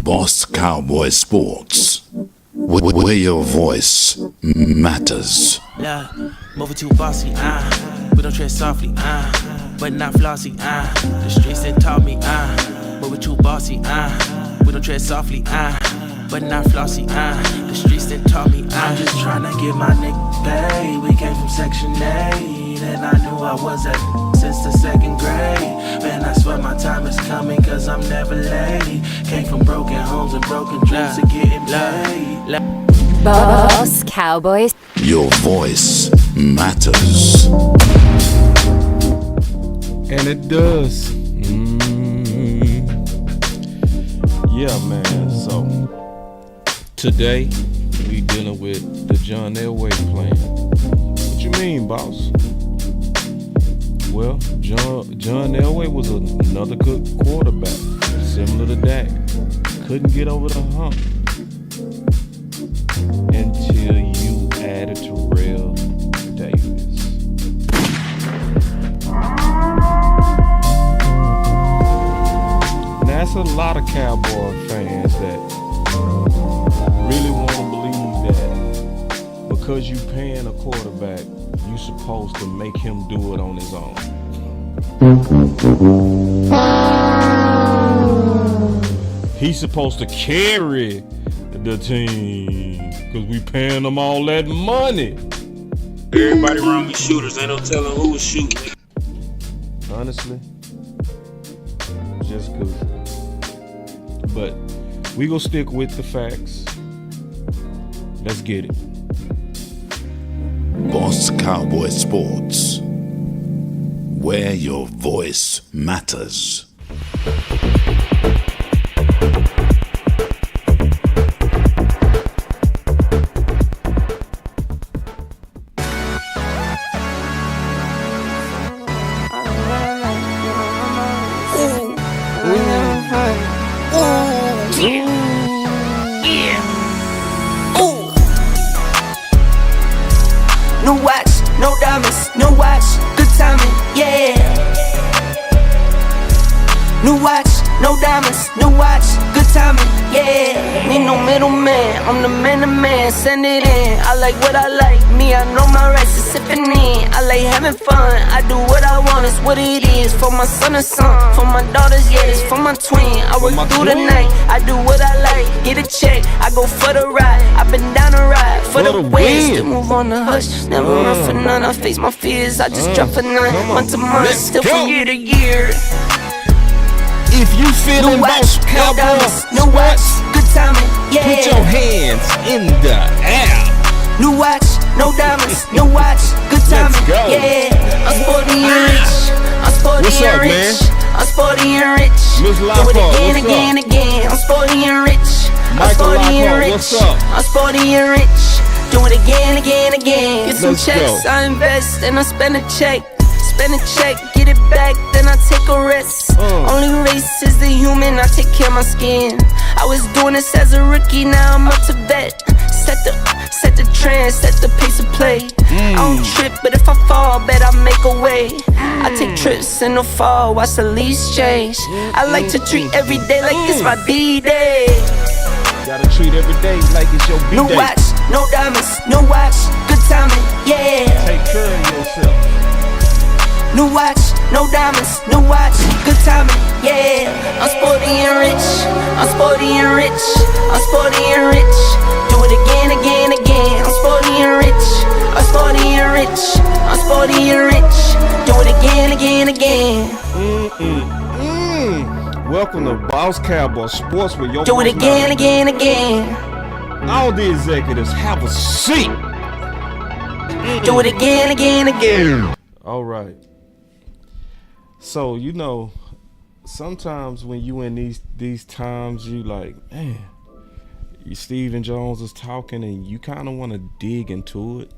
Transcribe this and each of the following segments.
Boss Cowboy Sports, where your voice matters. Yeah, moving too bossy, we don't tread softly, but not flossy, the streets that taught me, moving too bossy, we don't tread softly, but not flossy, the streets that taught me, I'm just tryna get my nigga paid. We came from Section 8, and I knew I was at since the second grade. Man, I swear my time is coming, cause I'm never late. Came from broken homes and broken dreams to getting paid. Boss Cowboys. Your voice matters. And it does. Yeah, man. So today we dealing with the John Elway plan. What you mean, boss? Well, John Elway was another good quarterback, similar to Dak. Couldn't get over the hump until you added Terrell Davis. Now, that's a lot of Cowboy fans that really want to believe that because you paying a quarterback, you supposed to make him do it on his own. He's supposed to carry the team because we paying them all that money. Everybody around me shooters, ain't no telling who was shooting. Honestly, just goofy. But we gonna stick with the facts. Let's get it. Boss Cowboy Sports, where your voice matters. No watch, no diamonds, no watch, good timing, yeah. New watch, no diamonds, no watch, good timing, yeah. Need no middleman, I'm the man to man, send it in. I like what I like, me, I know my rights is sipping in. I like having fun, I do what I want, it's what it is. For my son and son, for my daughters, yeah, it's for my twin. I work through the night, I do what I like, get a check, I go for the ride. I've been down the ride, for the win. Still move on the hush, never run for none. I face my fears, I just drop for none. Month to month, still from year to year. If you feeling Boss Cowboys, no watch, good timing, yeah. put your hands in the air. New watch, no diamonds, no watch, good timing, yeah. I'm sporty and rich, I'm sporty and rich, I'm sporty and rich. Do it again, again. I'm sporty and rich, I'm sporty and rich, I'm sporty and rich. Do it again, again. Get some checks, I invest and I spend a check. Spend a check, get it back, then I take a rest. Only race is the human, I take care of my skin. I was doing this as a rookie, now I'm up to vet. Set the trend, set the pace of play. I don't trip, but if I fall, bet I make a way. I take trips in the fall, watch the leaves change. I like to treat every day like it's my D-Day. Gotta treat every day like it's your B-Day. No watch, no diamonds, no watch, good timing, yeah. Take care of yourself. New watch, no diamonds, no watch, good timing, yeah. I'm sporty and rich, I'm sporty and rich, I'm sporty and rich. Do it again, again. I'm sporty and rich, I'm sporty and rich, I'm sporty and rich. Do it again. Welcome to Boss Cowboy Sports with your do it again. All the executives have a seat. Do it again. All right. So, you know, sometimes when you in these times, you like, man, Stephen Jones is talking and you kind of want to dig into it.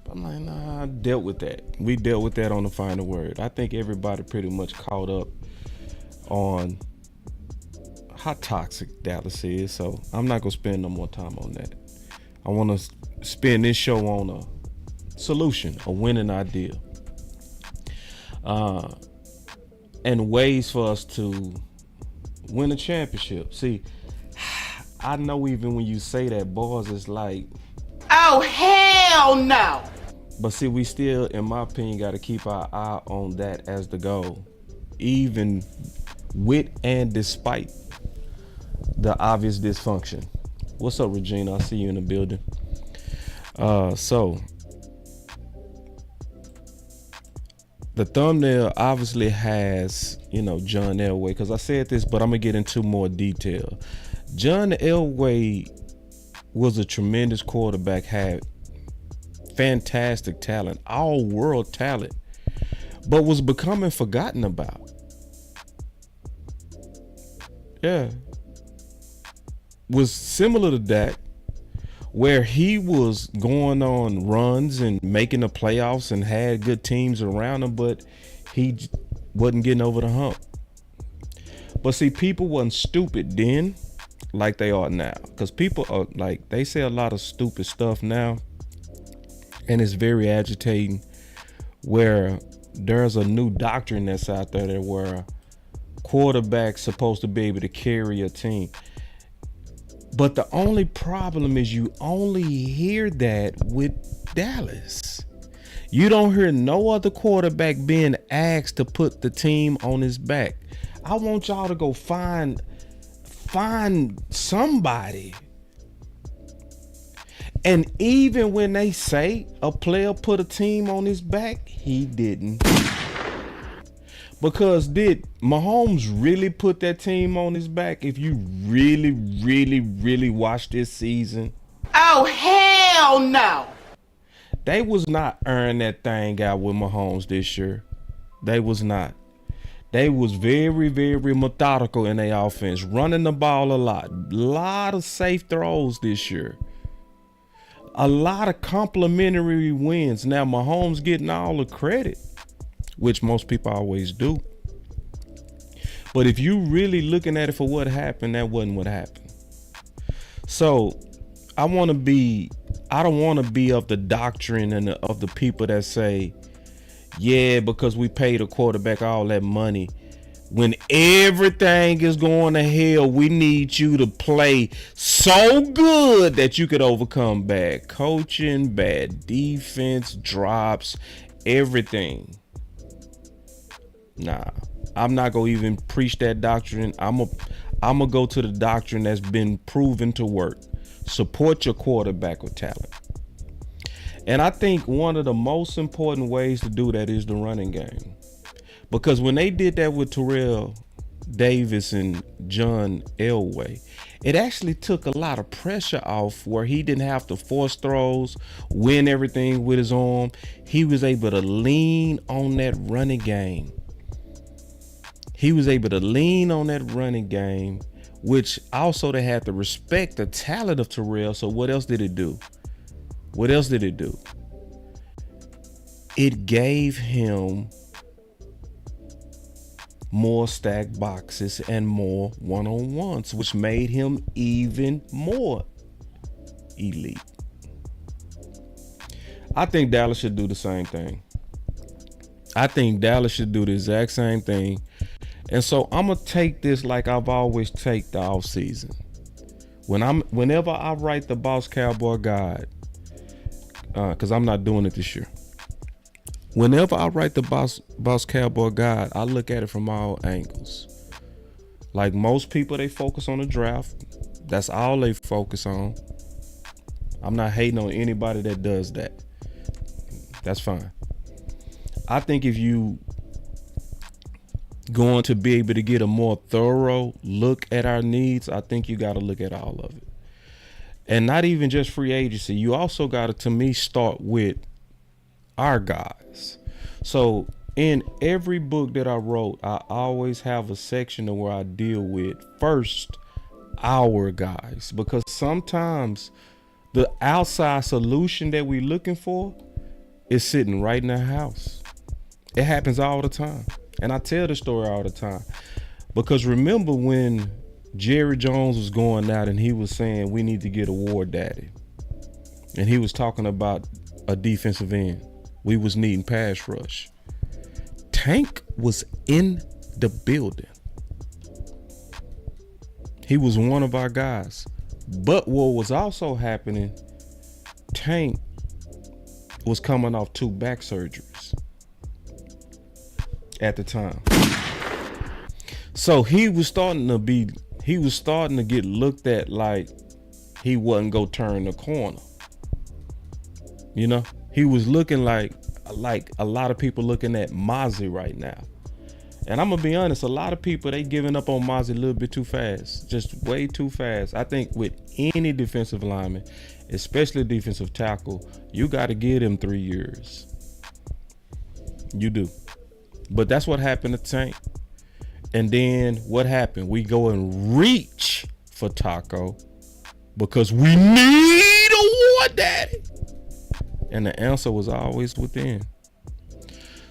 But I'm like, nah, I dealt with that. We dealt with that on the final word. I think everybody pretty much caught up on how toxic Dallas is. So I'm not going to spend no more time on that. I want to spend this show on a solution, a winning idea. And ways for us to win a championship. See, I know even when you say that, boys, it's like, oh, hell no. But see, we still, in my opinion, got to keep our eye on that as the goal, even with and despite the obvious dysfunction. What's up, Regina? I see you in the building. So the thumbnail obviously has, John Elway, because I said this, but I'm gonna get into more detail. John Elway was a tremendous quarterback, had fantastic talent, all world talent, but was becoming forgotten about. Yeah. Was similar to Dak, where he was going on runs and making the playoffs and had good teams around him, but he wasn't getting over the hump. But see, people wasn't stupid then like they are now, because people are like, they say a lot of stupid stuff now, and it's very agitating, where there's a new doctrine that's out there that where quarterback's supposed to be able to carry a team. But the only problem is you only hear that with Dallas. You don't hear no other quarterback being asked to put the team on his back. I want y'all to go find somebody. And even when they say a player put a team on his back, he didn't. Because did Mahomes really put that team on his back? If you really, really, really watch this season. Oh, hell no. They was not earning that thing out with Mahomes this year. They was not. They was very, very methodical in their offense, running the ball a lot of safe throws this year. A lot of complimentary wins. Now Mahomes getting all the credit, which most people always do. But if you really looking at it for what happened, that wasn't what happened. So I don't want to be of the doctrine and of the people that say, yeah, because we paid a quarterback all that money. When everything is going to hell, we need you to play so good that you could overcome bad coaching, bad defense, drops, everything. Nah, I'm not going to even preach that doctrine. I'm going to go to the doctrine that's been proven to work. Support your quarterback with talent. And I think one of the most important ways to do that is the running game. Because when they did that with Terrell Davis and John Elway, it actually took a lot of pressure off, where he didn't have to force throws, win everything with his arm. He was able to lean on that running game. Which also they had to respect the talent of Terrell. So what else did it do? It gave him more stacked boxes and more one-on-ones, which made him even more elite. I think Dallas should do the same thing. I think Dallas should do the exact same thing. And so I'm going to take this like I've always take the off season. Whenever I write the Boss Cowboy Guide, because I'm not doing it this year. Whenever I write the Boss Cowboy Guide, I look at it from all angles. Like most people, they focus on the draft. That's all they focus on. I'm not hating on anybody that does that. That's fine. I think if you going to be able to get a more thorough look at our needs, I think you got to look at all of it. And not even just free agency. You also got to, to me, start with our guys. So in every book that I wrote, I always have a section where I deal with first our guys, because sometimes the outside solution that we're looking for is sitting right in the house. It happens all the time. And I tell the story all the time, because remember when Jerry Jones was going out and he was saying we need to get a war daddy, and he was talking about a defensive end. We was needing pass rush. Tank was in the building. He was one of our guys. But what was also happening, Tank was coming off 2 back surgeries at the time. So he was starting to get looked at like he wasn't gonna turn the corner. You know, he was looking like a lot of people looking at Mozzie right now. And I'm gonna be honest, a lot of people, they giving up on Mozzie a little bit too fast, just way too fast. I think with any defensive lineman, especially defensive tackle, you got to give them 3 years. You do. But that's what happened to Tank. And then what happened? We go and reach for Taco because we need a war daddy. And the answer was always within.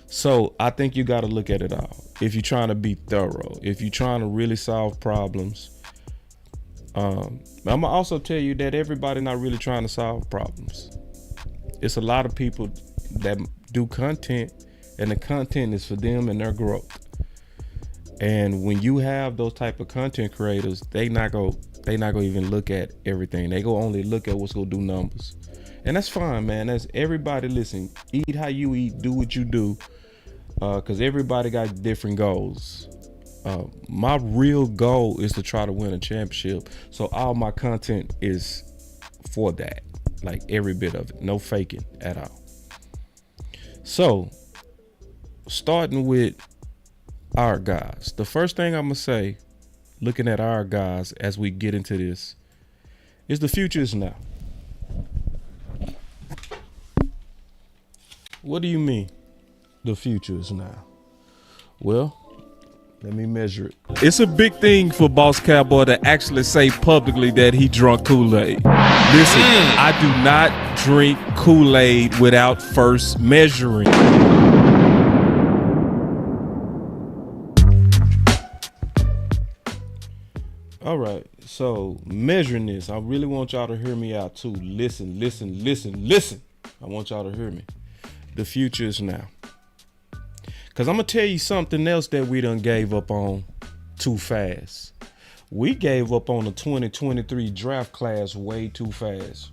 So I think you got to look at it all. If you're trying to be thorough, if you're trying to really solve problems, I'm gonna also tell you that everybody not really trying to solve problems. It's a lot of people that do content, and the content is for them and their growth. And when you have those type of content creators, they not gonna even look at everything. They go only look at what's gonna do numbers. And that's fine, man. That's everybody. Listen, eat how you eat, do what you do, because everybody got different goals. My real goal is to try to win a championship. So all my content is for that, like every bit of it, no faking at all. So starting with our guys, the first thing I'm gonna say, looking at our guys as we get into this, is the future is now. What do you mean the future is now? Well, let me measure it. It's a big thing for Boss Cowboy to actually say publicly that he drunk Kool-Aid. Listen, I do not drink Kool-Aid without first measuring. All right, so measuring this, I really want y'all to hear me out too. Listen. I want y'all to hear me. The future is now. Because I'm going to tell you something else that we done gave up on too fast. We gave up on the 2023 draft class way too fast.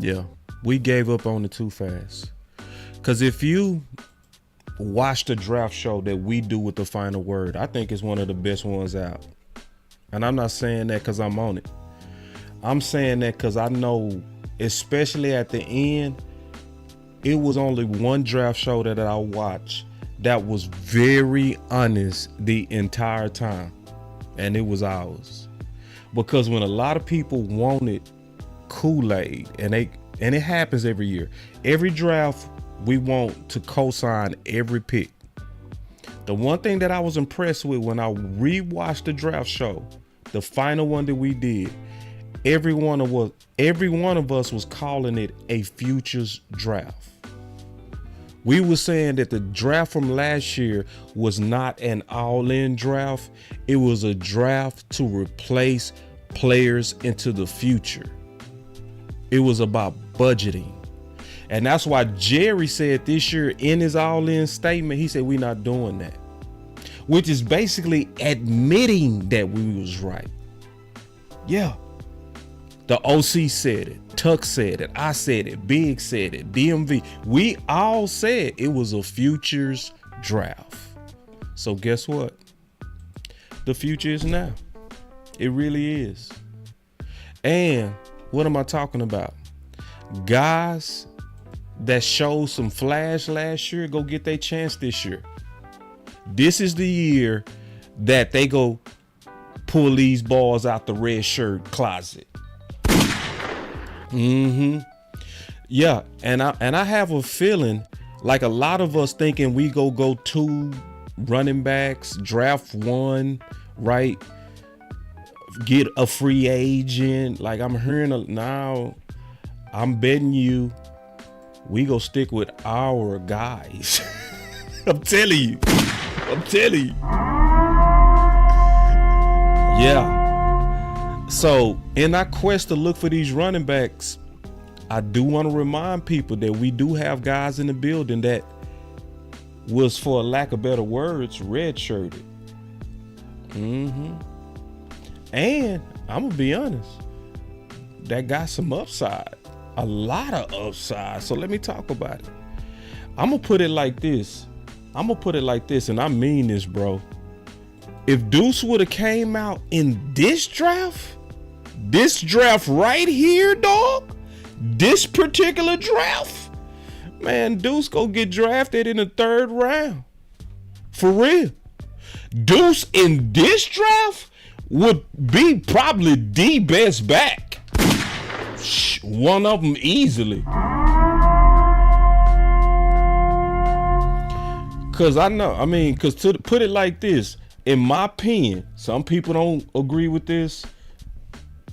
Yeah, we gave up on it too fast. Because if you watch the draft show that we do with the Final Word, I think it's one of the best ones out. And I'm not saying that because I'm on it. I'm saying that because I know, especially at the end, it was only one draft show that I watched that was very honest the entire time. And it was ours. Because when a lot of people wanted Kool-Aid, and it happens every year. Every draft, we want to co-sign every pick. The one thing that I was impressed with when I rewatched the draft show, the final one that we did, every one of us was calling it a futures draft. We were saying that the draft from last year was not an all-in draft. It was a draft to replace players into the future. It was about budgeting. And that's why Jerry said this year in his all-in statement, he said, we're not doing that. Which is basically admitting that we was right. Yeah. The OC said it. Tuck said it. I said it. Big said it. DMV. We all said it was a futures draft. So guess what? The future is now. It really is. And what am I talking about? Guys that showed some flash last year, go get their chance this year. This is the year that they go pull these balls out the red shirt closet. Yeah, and I have a feeling like a lot of us thinking we go 2 running backs, draft 1, right? Get a free agent. Like I'm hearing now, I'm betting you we go stick with our guys. I'm telling you. Yeah. So in our quest to look for these running backs, I do want to remind people that we do have guys in the building that was, for a lack of better words, red-shirted. And I'm going to be honest, that got some upside. A lot of upside. So let me talk about it. I'm going to put it like this. And I mean this, bro. If Deuce would have came out in this draft right here, dog, this particular draft, man, Deuce go get drafted in the 3rd round. For real. Deuce in this draft would be probably the best back. One of them easily. Cause to put it like this, in my opinion, some people don't agree with this,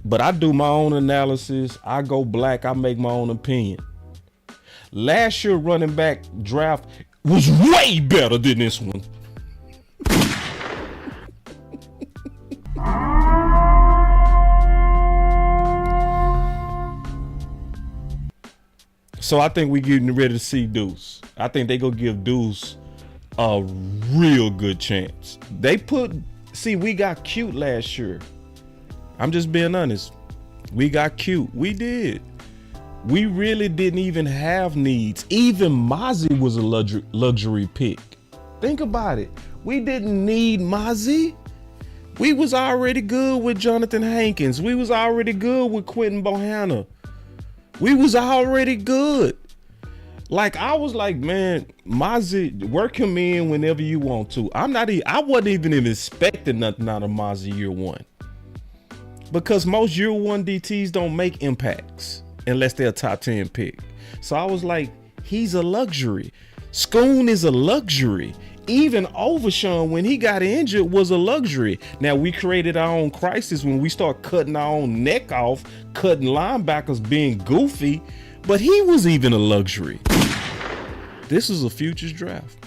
but I do my own analysis. I go black. I make my own opinion. Last year running back draft was way better than this one. So I think we're getting ready to see Deuce. I think they gonna give Deuce a real good chance. We got cute last year. I'm just being honest. We got cute. We did. We really didn't even have needs. Even Mozzie was a luxury pick. Think about it. We didn't need Mozzie. We was already good with Jonathan Hankins. We was already good with Quentin Bohanna. We was already good. Like, I was like, man, Mozzie, work him in whenever you want to. I wasn't even expecting nothing out of Mozzie year 1. Because most year 1 DTs don't make impacts unless they're a top 10 pick. So I was like, he's a luxury. Schoon is a luxury. Even Overshawn, when he got injured, was a luxury. Now, we created our own crisis when we start cutting our own neck off, cutting linebackers being goofy, but he was even a luxury. This is a futures draft.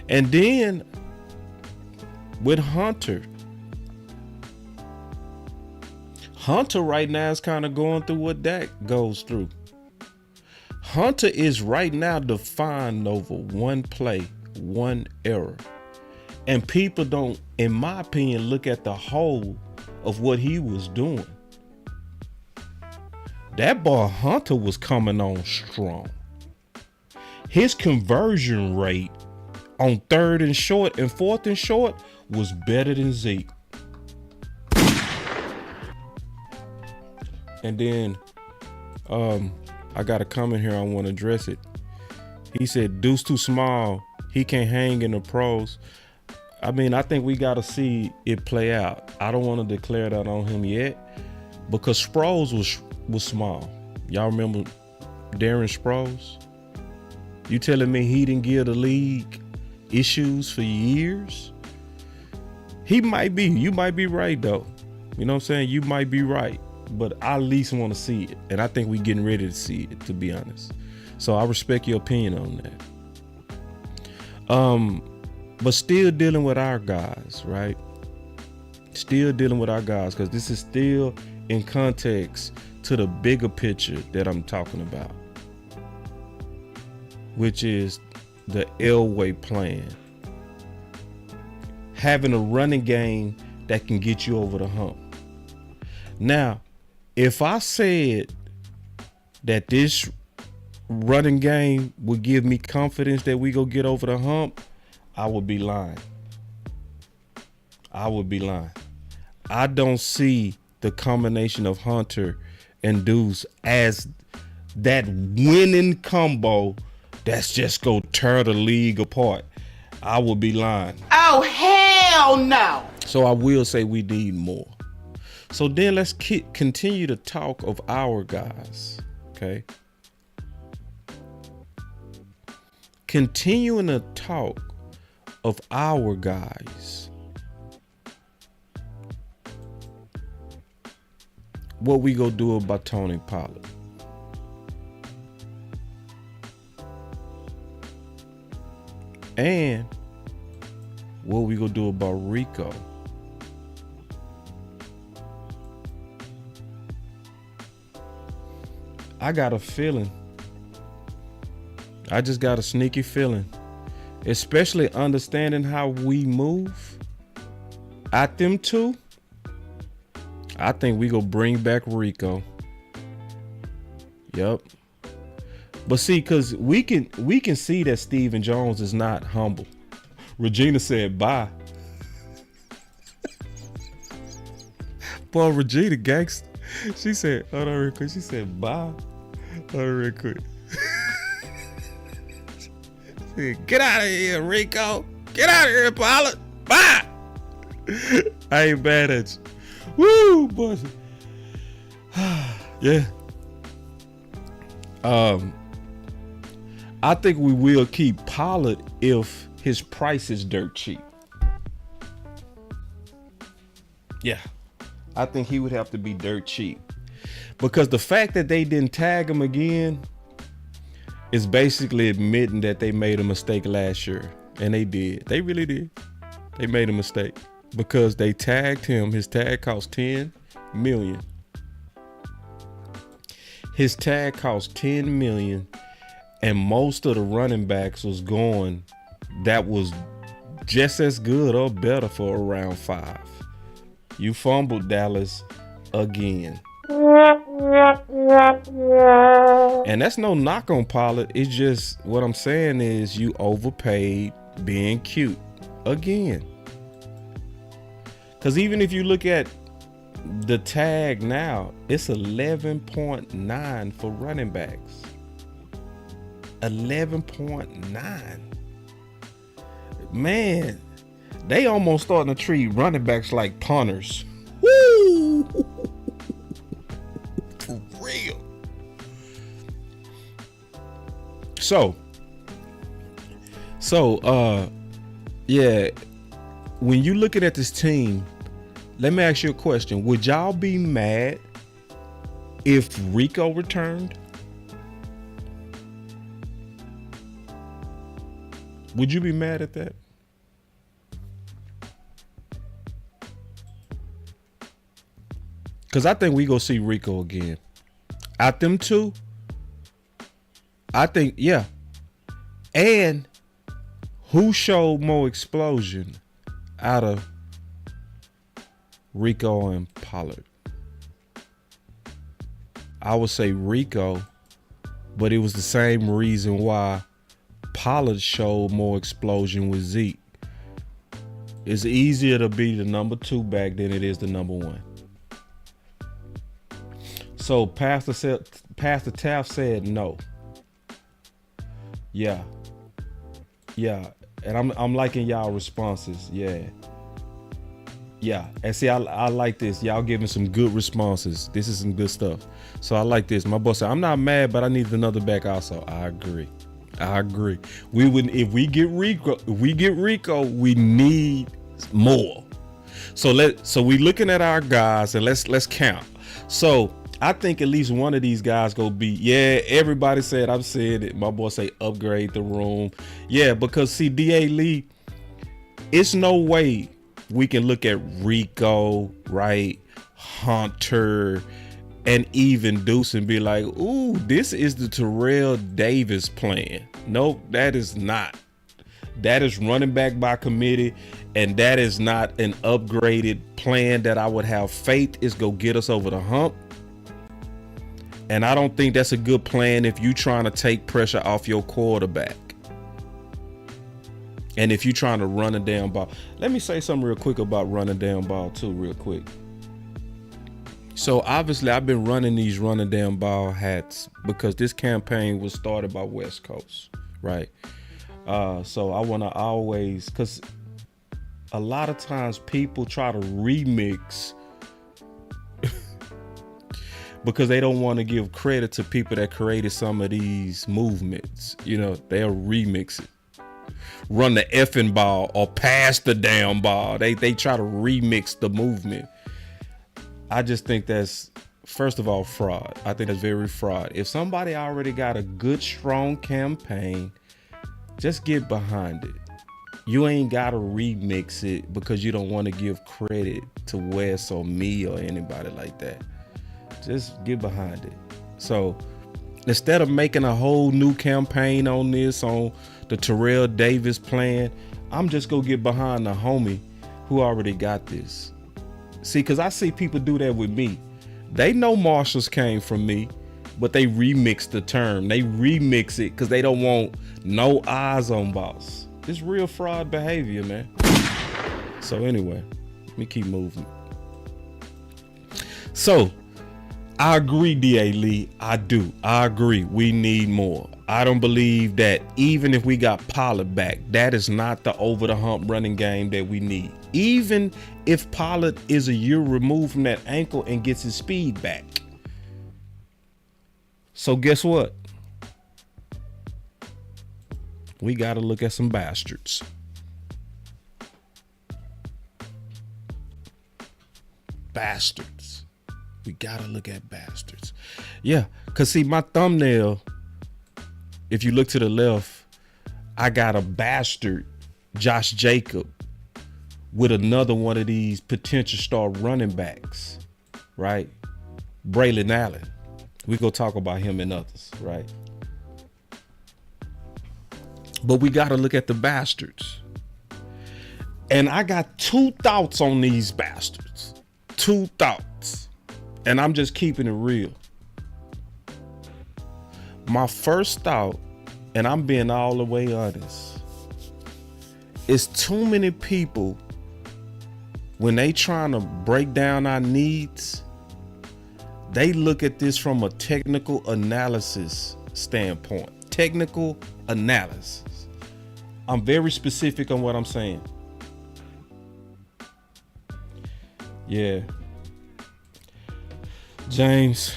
And then with Hunter right now is kind of going through what Dak goes through. Hunter is right now defined over one play, one error. And people don't, in my opinion, look at the whole of what he was doing. That boy Hunter was coming on strong. His conversion rate on 3rd and short and 4th and short was better than Zeke. And then I got a comment here. I want to address it. He said, Deuce too small. He can't hang in the pros. I mean, I think we got to see it play out. I don't want to declare that on him yet because Sproles was small. Y'all remember Darren Sproles? You telling me he didn't give the league issues for years? He might be. You might be right, though. You know what I'm saying? You might be right. But I at least want to see it. And I think we're getting ready to see it, to be honest. So I respect your opinion on that. But still dealing with our guys, right? Still dealing with our guys, because this is still in context to the bigger picture that I'm talking about, which is the Elway plan. Having a running game that can get you over the hump. Now, if I said that this running game would give me confidence that we go get over the hump, I would be lying. I don't see the combination of Hunter and Deuce as that winning combo that's just gonna tear the league apart. I would be lying. Oh, hell no. So I will say we need more. So then let's continue to talk of our guys, okay? Continuing to talk of our guys. What we gonna do about Tony Pollard? And what we gonna do about Rico? I got a feeling. I just got a sneaky feeling, especially understanding how we move at them two. I think we gonna bring back Rico. Yep. But see, cause we can see that Stephen Jones is not humble. Regina said bye. Boy, Regina gangster. She said, hold on real quick. She said bye. Hold on real quick. Get out of here, Rico. Get out of here, Pollard. Bye. I ain't mad at you. Woo, boy. Yeah. I think we will keep Pollard if his price is dirt cheap. Yeah. I think he would have to be dirt cheap. Because the fact that they didn't tag him again is basically admitting that they made a mistake last year. And they did. They really did. They made a mistake. Because they tagged him. His tag cost $10 million. His tag cost $10 million. And most of the running backs was going that was just as good or better for around 5. You fumbled, Dallas, again. And that's no knock on Pollard. It's just what I'm saying is you overpaid being cute again. Because even if you look at the tag now, it's 11.9 for running backs. 11.9. Man, they almost starting to treat running backs like punters. Woo! For real. So, yeah, when you looking at this team, let me ask you a question. Would y'all be mad if Rico returned? Would you be mad at that? Because I think we go see Rico again. At them two, I think, yeah. And who showed more explosion out of Rico and Pollard? I would say Rico, but it was the same reason why Pollard showed more explosion with Zeke. It's easier to be the number 2 back than it is the number 1. So Pastor Taft said no. Yeah. And I'm liking y'all responses. Yeah. And see, I like this. Y'all giving some good responses. This is some good stuff. So I like this. My boss said, I'm not mad, but I need another back also. I agree. We would, if we get Rico, we need more. So we looking at our guys and let's count. So I think at least one of these guys go be, yeah, everybody said, I've said it. My boy say upgrade the room. Yeah, because see, D.A. Lee, it's no way we can look at Rico, right, Hunter, and even Deuce and be like, ooh, this is the Terrell Davis plan. Nope, that is not. That is running back by committee, and that is not an upgraded plan that I would have faith is go get us over the hump. And I don't think that's a good plan if you trying to take pressure off your quarterback. And if you're trying to run a damn ball. Let me say something real quick about running down ball too, real quick. So obviously I've been running these running down ball hats because this campaign was started by West Coast, right? So I want to always, because a lot of times people try to remix because they don't want to give credit to people that created some of these movements. You know, they'll remix it. Run the effing ball or pass the damn ball. They try to remix the movement. I just think that's, first of all, fraud. I think that's very fraud. If somebody already got a good, strong campaign, just get behind it. You ain't got to remix it because you don't want to give credit to Wes or me or anybody like that. Just get behind it. So Instead of making a whole new campaign on this, on the Terrell Davis plan, I'm just gonna get behind the homie who already got this. See, because I see people do that with me. They know Marshalls came from me, but they remix the term. They remix it because they don't want no eyes on Boss. It's real fraud behavior, man. So anyway, let me keep moving. So, I agree, D.A. Lee. I do. I agree. We need more. I don't believe that even if we got Pollard back, that is not the over-the-hump running game that we need. Even if Pollard is a year removed from that ankle and gets his speed back. So guess what? We got to look at some bastards. Bastards. We got to look at bastards. Yeah, because see, my thumbnail, if you look to the left, I got a bastard, Josh Jacob, with another one of these potential star running backs, right? Braylon Allen. We go talk about him and others, right? But we got to look at the bastards. And I got 2 thoughts on these bastards. 2 thoughts. And I'm just keeping it real. My first thought, and I'm being all the way honest, is too many people, when they trying to break down our needs, they look at this from a technical analysis standpoint. Technical analysis. I'm very specific on what I'm saying. Yeah. James,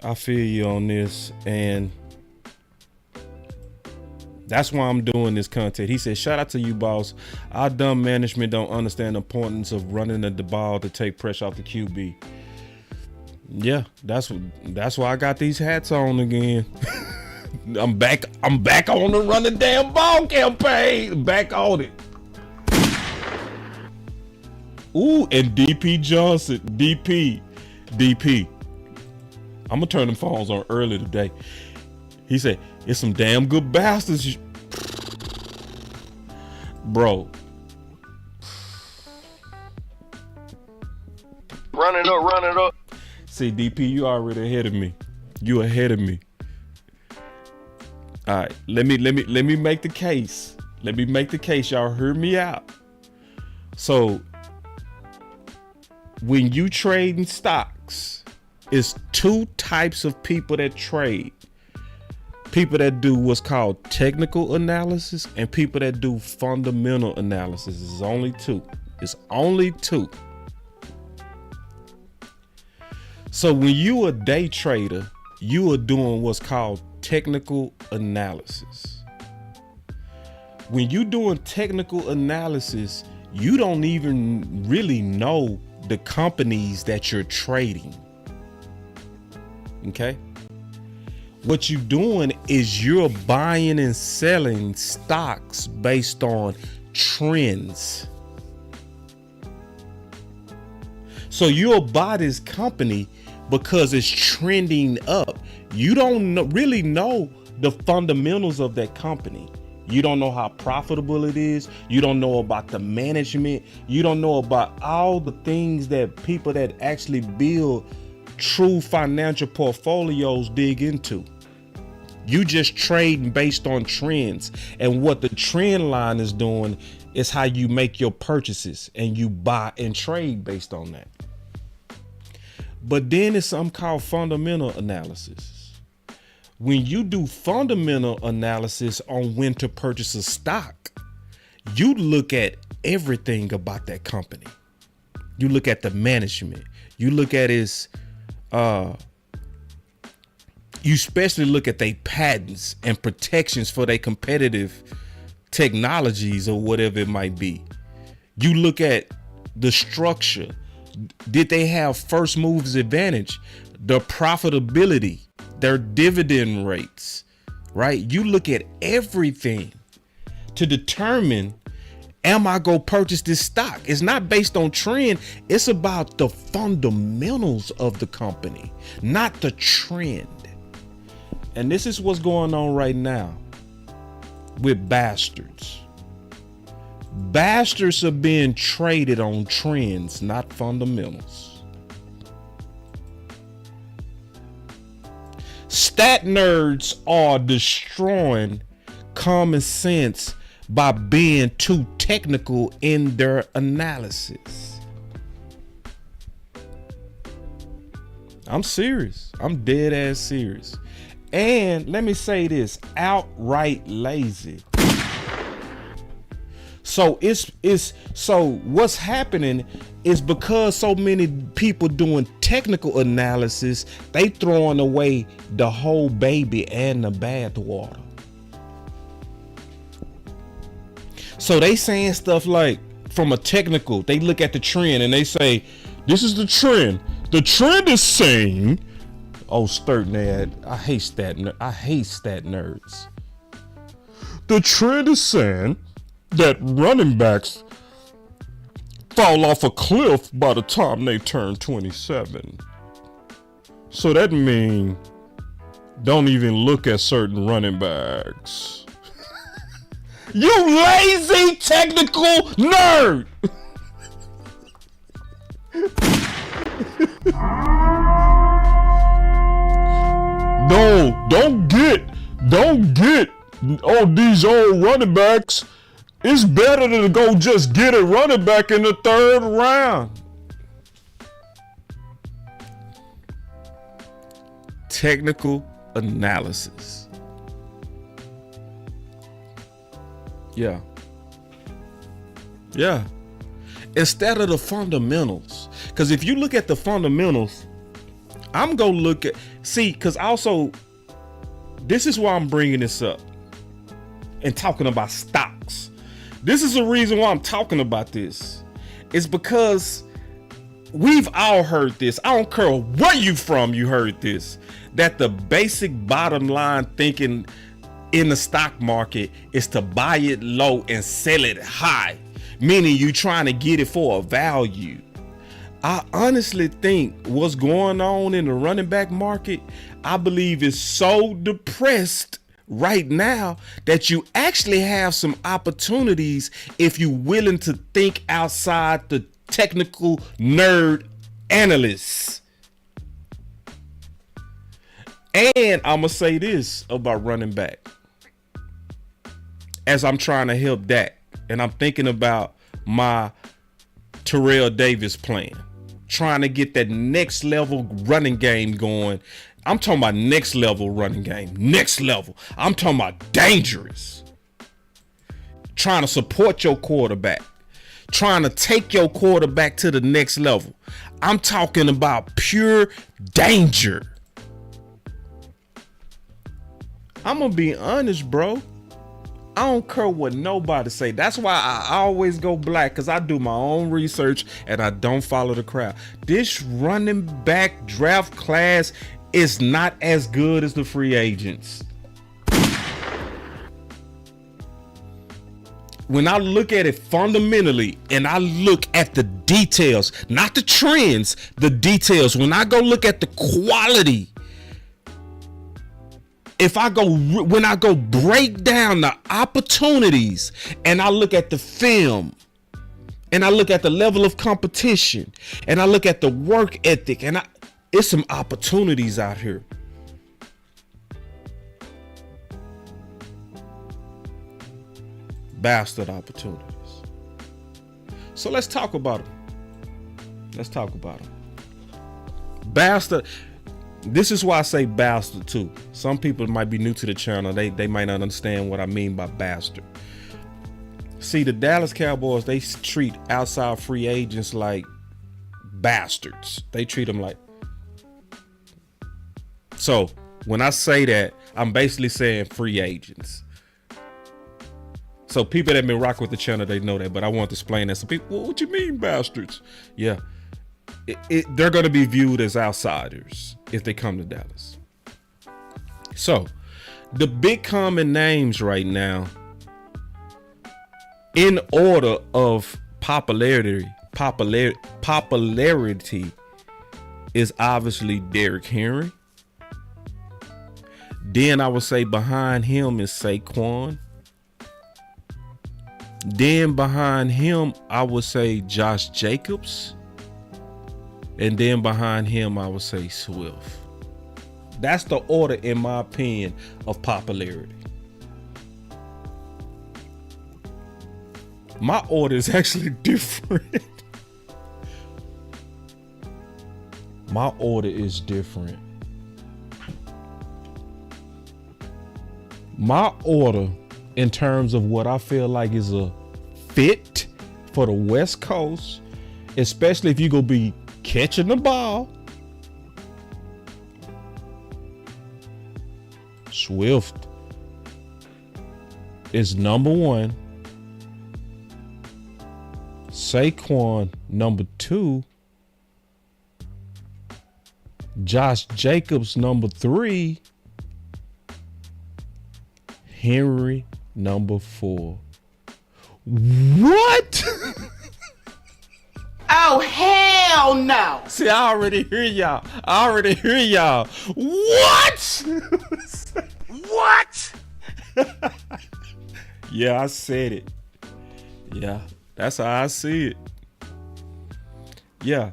I feel you on this, and that's why I'm doing this content. He said, shout out to you, boss. Our dumb management don't understand the importance of running the ball to take pressure off the QB. Yeah, that's why I got these hats on again. I'm back on the run the damn ball campaign. Back on it. Ooh, and DP Johnson, DP. I'm gonna turn them phones on early today. He said, it's some damn good bastards. Bro. Run it up. See, DP, you already ahead of me. You ahead of me. All right, let me make the case. Let me make the case. Y'all hear me out. So, when you trade in stocks, it's 2 types of people that trade. People that do what's called technical analysis and people that do fundamental analysis. It's only 2. It's only 2. So when you a day trader, you are doing what's called technical analysis. When you doing technical analysis, you don't even really know the companies that you're trading. Okay? What you're doing is you're buying and selling stocks based on trends. So you'll buy this company because it's trending up. You don't really know the fundamentals of that company. You don't know how profitable it is. You don't know about the management. You don't know about all the things that people that actually build true financial portfolios dig into. You just trading based on trends, and what the trend line is doing is how you make your purchases, and you buy and trade based on that. But then it's something called fundamental analysis. When you do fundamental analysis on when to purchase a stock, you look at everything about that company. You look at the management. You look at its, you especially look at their patents and protections for their competitive technologies or whatever it might be. You look at the structure. Did they have first moves advantage? The profitability, their dividend rates, right? You look at everything to determine, am I going to purchase this stock? It's not based on trend. It's about the fundamentals of the company, not the trend. And this is what's going on right now with bastards. Bastards are being traded on trends, not fundamentals. Stat nerds are destroying common sense by being too technical in their analysis. I'm serious. I'm dead ass serious. And let me say this, outright lazy. So so what's happening is because so many people doing technical analysis, they throwing away the whole baby and the bathwater. So they saying stuff like, from a technical, they look at the trend and they say, this is the trend. The trend is saying, oh, I hate stat nerds. The trend is saying that running backs fall off a cliff by the time they turn 27. So that means don't even look at certain running backs. You lazy technical nerd! No, don't get all these old running backs. It's better to go just get a running back in the third round. Technical analysis. Yeah. Instead of the fundamentals. Because if you look at the fundamentals, I'm going to look at, because also, this is why I'm bringing this up and talking about stocks. This is the reason why I'm talking about this. It's because we've all heard this. I don't care where you from, you heard this. That the basic bottom line thinking in the stock market is to buy it low and sell it high. Meaning you trying to get it for a value. I honestly think what's going on in the running back market, I believe is so depressed right now that you actually have some opportunities if you're willing to think outside the technical nerd analysts. And I'm gonna say this about running back as I'm trying to help Dak, and I'm thinking about my Terrell Davis plan, trying to get that next level running game going. I'm talking about next level running game. Next level. I'm talking about dangerous. Trying to support your quarterback. Trying to take your quarterback to the next level. I'm talking about pure danger. I'm going to be honest, bro. I don't care what nobody say. That's why I always go black, because I do my own research and I don't follow the crowd. This running back draft class is not as good as the free agents. When I look at it fundamentally and I look at the details, not the trends, the details. When I go look at the quality, when I go break down the opportunities and I look at the film and I look at the level of competition and I look at the work ethic, and it's some opportunities out here. Bastard opportunities. So let's talk about them. Bastard. This is why I say bastard too. Some people might be new to the channel. They might not understand what I mean by bastard. See, the Dallas Cowboys, they treat outside free agents like bastards. They treat them like. So when I say that, I'm basically saying free agents. So people that been rocking with the channel, they know that, but I want to explain that. Some people, well, what you mean bastards? Yeah. They're going to be viewed as outsiders if they come to Dallas. So the big common names right now, in order of popularity is obviously Derrick Henry, Then I would say behind him is Saquon. Then behind him, I would say Josh Jacobs. And then behind him, I would say Swift. That's the order, in my opinion, of popularity. My order is actually different. My order is different. My order, in terms of what I feel like is a fit for the West Coast, especially if you're going to be catching the ball, Swift is number 1. Saquon number 2. Josh Jacobs number 3. Henry number 4. What? Oh, hell no. See, I already hear y'all. What? What? Yeah, I said it. Yeah, that's how I see it. Yeah.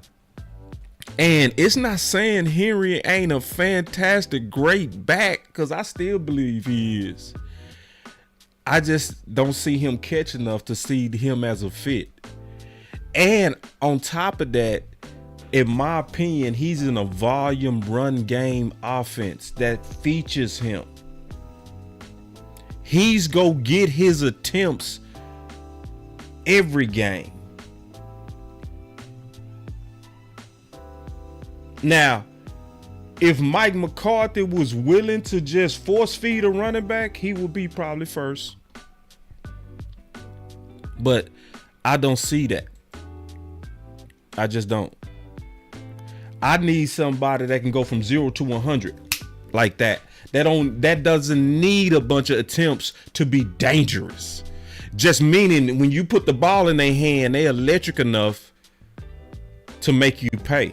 And it's not saying Henry ain't a fantastic, great back, because I still believe he is. I just don't see him catch enough to see him as a fit. And on top of that, in my opinion, he's in a volume run game offense that features him. He's go get his attempts every game. Now, if Mike McCarthy was willing to just force feed a running back, he would be probably first. But I don't see that. I just don't. I need somebody that can go from 0 to 100 like that. That doesn't need a bunch of attempts to be dangerous. Just meaning when you put the ball in their hand, they're electric enough to make you pay.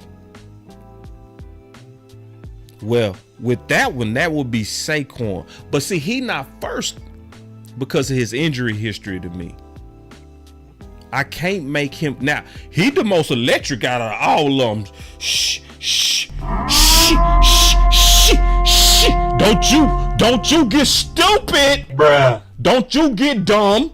Well, with that one, that would be Saquon. But see, he not first because of his injury history to me. I can't make him. Now, he the most electric out of all of them. Shh. Don't you get stupid. Bruh. Don't you get dumb.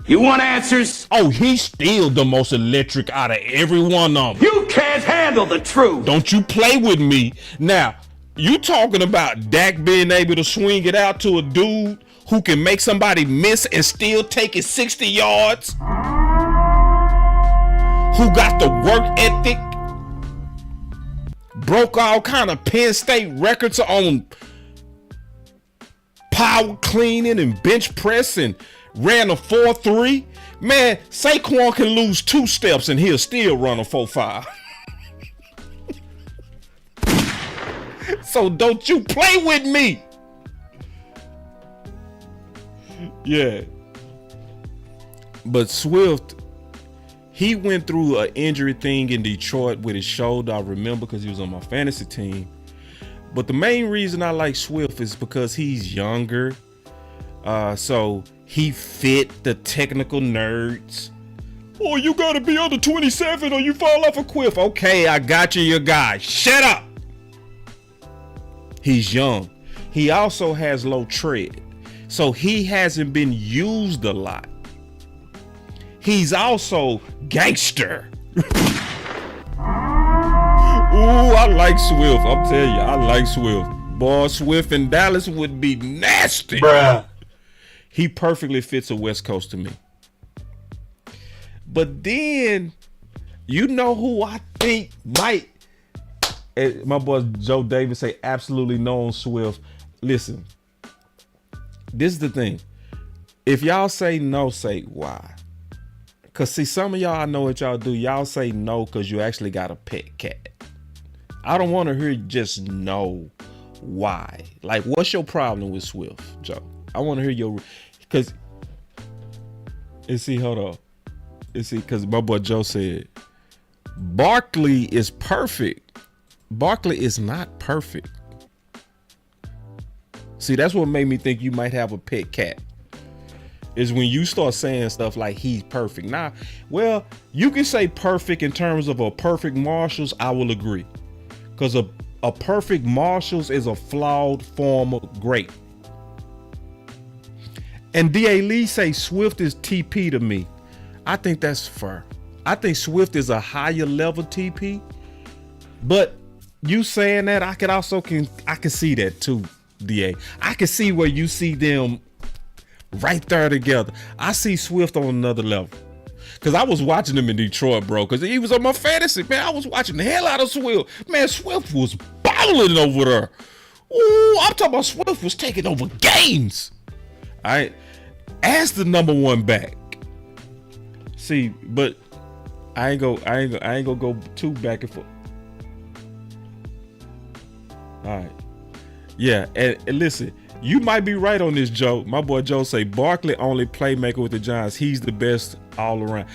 You want answers? Oh, he's still the most electric out of every one of them. You can't handle the truth. Don't you play with me. Now, you talking about Dak being able to swing it out to a dude who can make somebody miss and still take it 60 yards? Who got the work ethic? Broke all kind of Penn State records on power cleaning and bench pressing. Ran a 4.3. Man, Saquon can lose 2 steps and he'll still run a 4.5. So don't you play with me. Yeah. But Swift, he went through an injury thing in Detroit with his shoulder. I remember because he was on my fantasy team. But the main reason I like Swift is because he's younger. So he fit the technical nerds. Oh, you gotta be under 27 or you fall off a cliff. Okay, I got you, your guy. Shut up. He's young. He also has low tread. So he hasn't been used a lot. He's also gangster. Ooh, I like Swift. I'm telling you, I like Swift. Boy, Swift in Dallas would be nasty. Bruh. He perfectly fits a West Coast to me. But then, you know who I think might, my boy Joe Davis say absolutely no on Swift. Listen, this is the thing. If y'all say no, say why. Because see, some of y'all, I know what y'all do. Y'all say no because you actually got a pet cat. I don't want to hear just no why. Like, what's your problem with Swift, Joe? I want to hear your, because, and see, hold on. And see, because my boy Joe said, Barkley is perfect. Barkley is not perfect. See, that's what made me think you might have a pet cat. Is when you start saying stuff like he's perfect. Now, well, you can say perfect in terms of a perfect Marshalls. I will agree. Because a perfect Marshalls is a flawed form of grape. And D.A. Lee say Swift is TP to me. I think that's fair. I think Swift is a higher level TP. But you saying that, I can see that too, DA. I can see where you see them right there together. I see Swift on another level. Cause I was watching him in Detroit, bro. Cause he was on my fantasy, man. I was watching the hell out of Swift. Man, Swift was balling over there. Ooh, I'm talking about Swift was taking over games. All right. As the number one back. See, but I ain't gonna go too back and forth. All right. Yeah, and listen, you might be right on this, Joe. My boy Joe say Barkley only playmaker with the Giants. He's the best all around.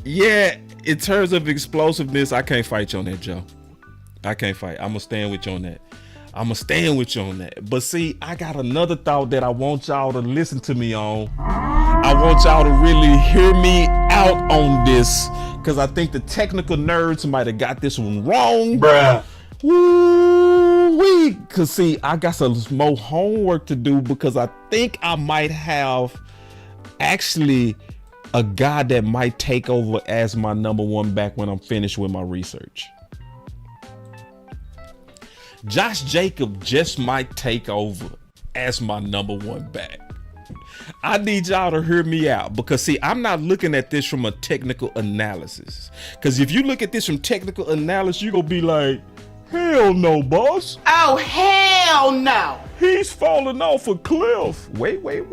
Yeah, in terms of explosiveness, I can't fight you on that, Joe. I can't fight. I'm gonna stand with you on that. But see, I got another thought that I want y'all to listen to me on. I want y'all to really hear me out on this, because I think the technical nerds might have got this one wrong. Bruh. Woo-wee. Cause see, I got some more homework to do, because I think I might have actually a guy that might take over as my number one back when I'm finished with my research. Josh Jacobs just might take over as my number one back. I need y'all to hear me out, because see, I'm not looking at this from a technical analysis. Because if you look at this from technical analysis, you're going to be like, hell no, boss. Oh, hell no. He's falling off a cliff. Wait. Hear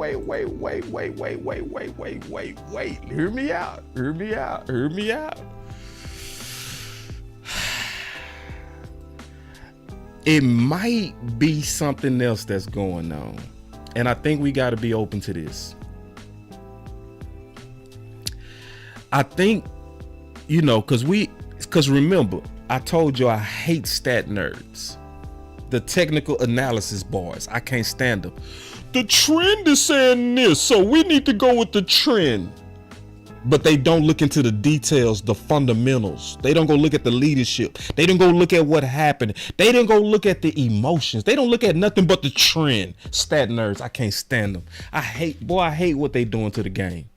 me out. It might be something else that's going on. And I think we got to be open to this. I think, because remember, I told you I hate stat nerds. The technical analysis boys. I can't stand them. The trend is saying this, so we need to go with the trend. But they don't look into the details, the fundamentals. They don't go look at the leadership. They don't go look at what happened. They don't go look at the emotions. They don't look at nothing but the trend. Stat nerds, I can't stand them. I hate what they doing to the game.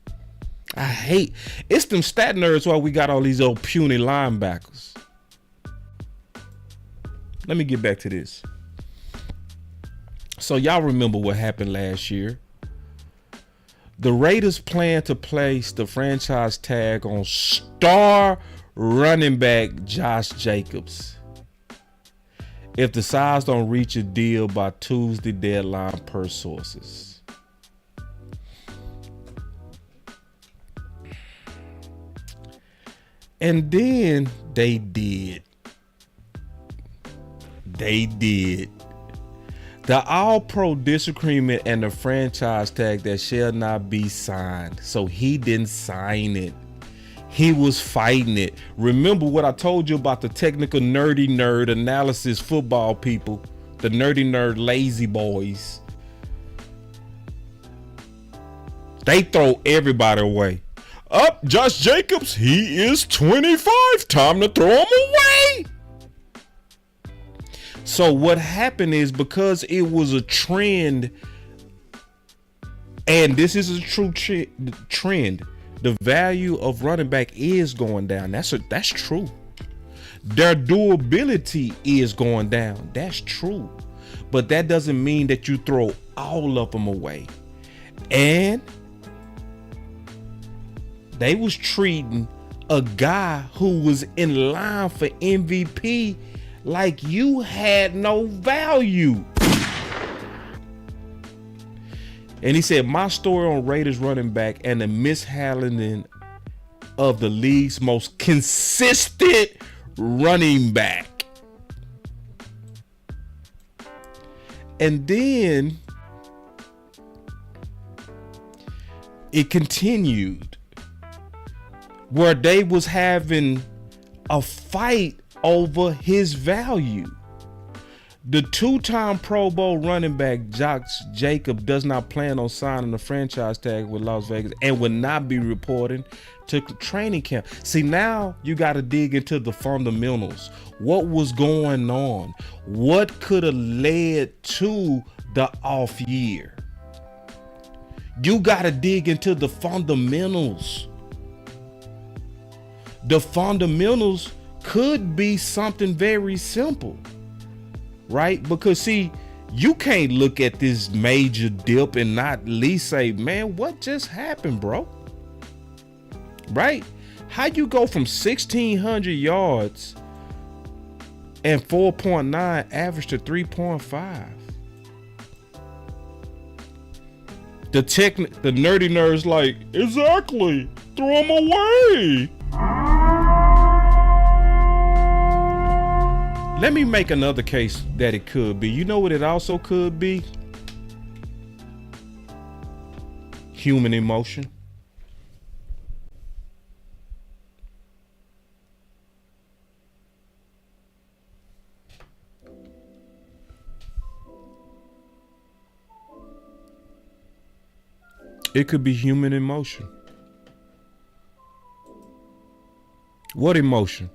It's them stat nerds why we got all these old puny linebackers. Let me get back to this. So y'all remember what happened last year. The Raiders plan to place the franchise tag on star running back Josh Jacobs if the sides don't reach a deal by Tuesday deadline per sources. And then they did. The all-pro disagreement and the franchise tag that shall not be signed. So he didn't sign it. He was fighting it. Remember what I told you about the technical nerdy nerd analysis football people, the nerdy nerd lazy boys. They throw everybody away. Up, Josh Jacobs, he is 25. Time to throw him away. So what happened is, because it was a trend, and this is a true trend, the value of running back is going down. That's true. Their durability is going down. That's true. But that doesn't mean that you throw all of them away. And they was treating a guy who was in line for MVP like you had no value. And he said, my story on Raiders running back and the mishandling of the league's most consistent running back. And then it continued where they was having a fight over his value. The two-time Pro Bowl running back Josh Jacobs does not plan on signing a franchise tag with Las Vegas and will not be reporting to training camp. See, now you got to dig into the fundamentals. What was going on? What could have led to the off year? You got to dig into the fundamentals. The fundamentals could be something very simple, right? Because see, you can't look at this major dip and not at least say, man, what just happened, bro? Right? How you go from 1,600 yards and 4.9 average to 3.5? The nerdy nerds like, exactly, throw him away. Let me make another case that it could be. You know what it also could be? Human emotion. It could be human emotion. What emotion?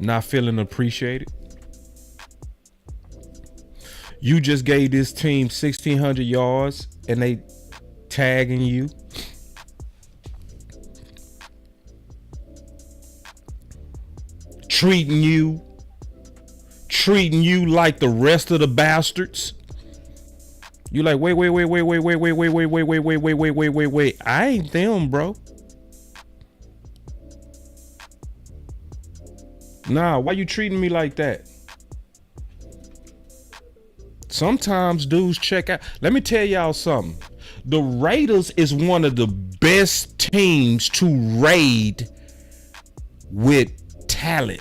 Not feeling appreciated. You just gave this team 1,600 yards and they tagging you. Treating you like the rest of the bastards. You like, wait. I ain't them, bro. Nah, why you treating me like that? Sometimes dudes check out. Let me tell y'all something. The Raiders is one of the best teams to raid with talent.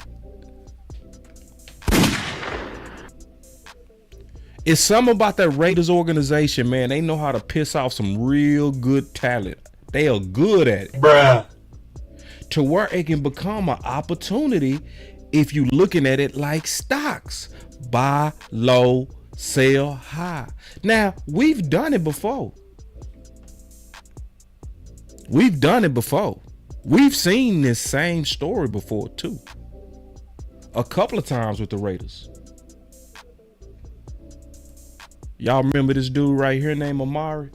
It's something about that Raiders organization, man. They know how to piss off some real good talent. They are good at it. Bruh. To where it can become an opportunity if you looking at it like stocks. Buy low, sell high. Now, we've done it before. We've seen this same story before too. A couple of times with the Raiders. Y'all remember this dude right here named Amari?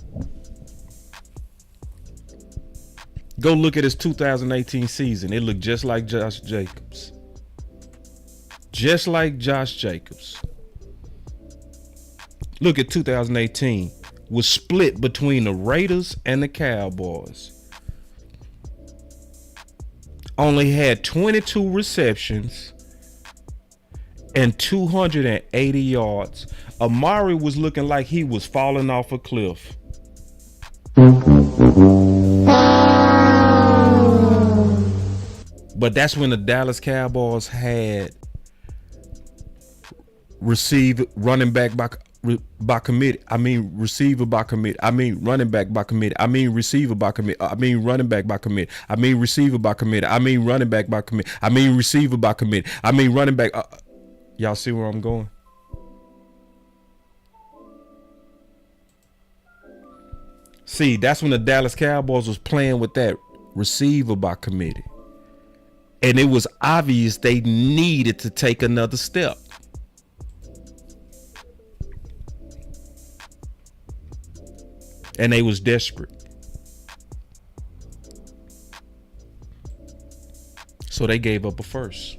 Go look at his 2018 season. It looked just like Josh Jacobs. Just like Josh Jacobs. Look at 2018. Was split between the Raiders and the Cowboys. Only had 22 receptions and 280 yards. Amari was looking like he was falling off a cliff. But that's when the Dallas Cowboys had running back by committee. I mean receiver by committee. I mean running back by committee. I mean receiver by committee. I mean running back by committee. I mean receiver by committee. I mean running back by committee. I mean receiver by committee. I mean running back. Y'all see where I'm going? See, that's when the Dallas Cowboys was playing with that receiver by committee. And it was obvious they needed to take another step. And they was desperate. So they gave up a first.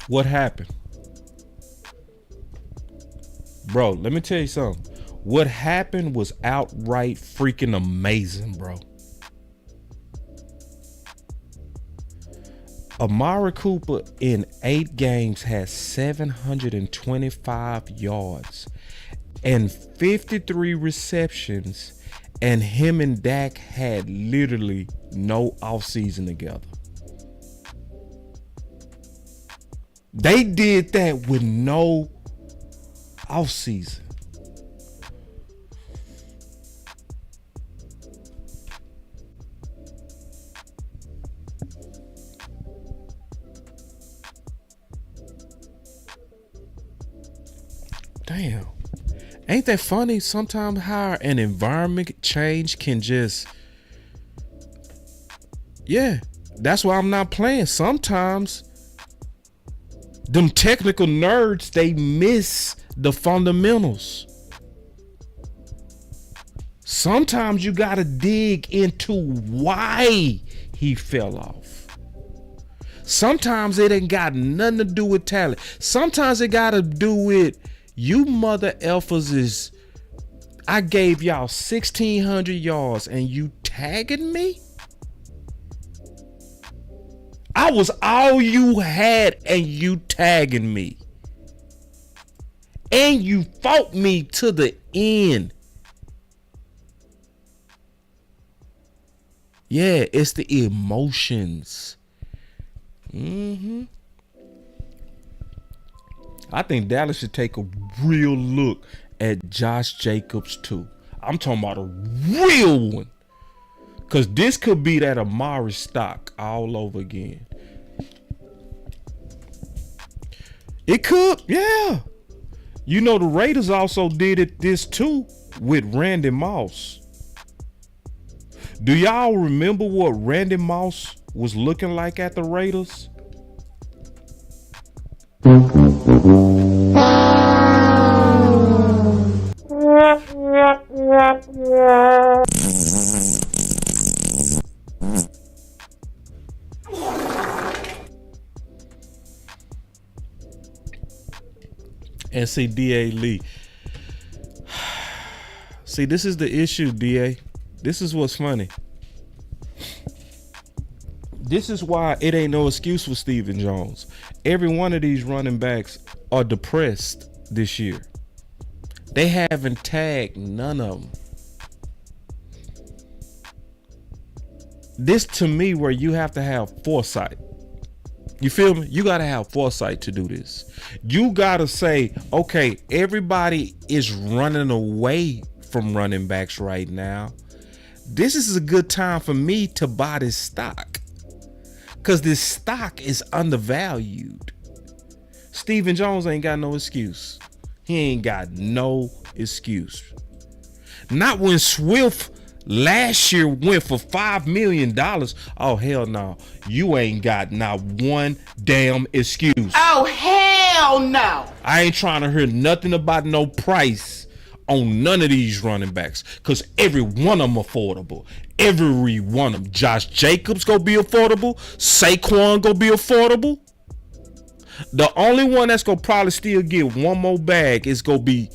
What happened? Bro, let me tell you something. What happened was outright freaking amazing, bro. Amari Cooper in 8 games has 725 yards and 53 receptions, and him and Dak had literally no offseason together. They did that with no offseason. Damn. Ain't that funny sometimes how an environment change can just... Yeah, that's why I'm not playing. Sometimes them technical nerds, they miss the fundamentals. Sometimes you gotta dig into why he fell off. Sometimes it ain't got nothing to do with talent. Sometimes it gotta do with you mother effers is, I gave y'all 1,600 yards and you tagging me? I was all you had and you tagging me. And you fought me to the end. Yeah, it's the emotions. I think Dallas should take a real look at Josh Jacobs too. I'm talking about a real one. Because this could be that Amari stock all over again. It could, yeah. You know, the Raiders also did this too with Randy Moss. Do y'all remember what Randy Moss was looking like at the Raiders? And see, D.A. Lee. See, this is the issue, D.A. This is what's funny. This is why it ain't no excuse for Stephen Jones. Every one of these running backs are depressed this year. They haven't tagged none of them. This to me where you have to have foresight. You feel me? You got to have foresight to do this. You got to say, okay, everybody is running away from running backs right now. This is a good time for me to buy this stock because this stock is undervalued. Stephen Jones ain't got no excuse. He ain't got no excuse. Not when Swift last year went for $5 million. Oh, hell no. You ain't got not one damn excuse. Oh, hell no. I ain't trying to hear nothing about no price on none of these running backs because every one of them affordable. Every one of them. Josh Jacobs gonna be affordable. Saquon gonna be affordable. The only one that's gonna probably still get one more bag is gonna be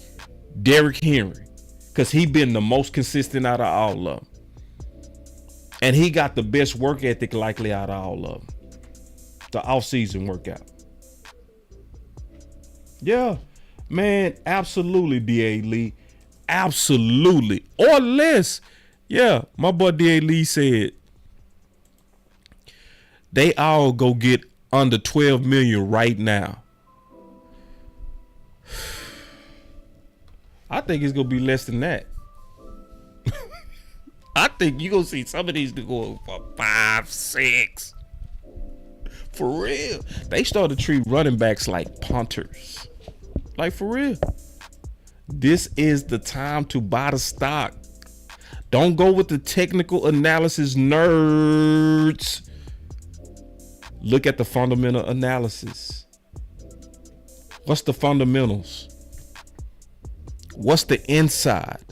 Derrick Henry. Because he been the most consistent out of all of them. And he got the best work ethic likely out of all of them. The off-season workout. Yeah. Man, absolutely, D.A. Lee. Absolutely. Or less. Yeah, my boy D.A. Lee said they all go get under 12 million right now. I think it's gonna be less than that. I think you're gonna see some of these go for 5, 6. For real. They started to treat running backs like punters. Like for real. This is the time to buy the stock. Don't go with the technical analysis nerds. Look at the fundamental analysis. What's the fundamentals? What's the inside?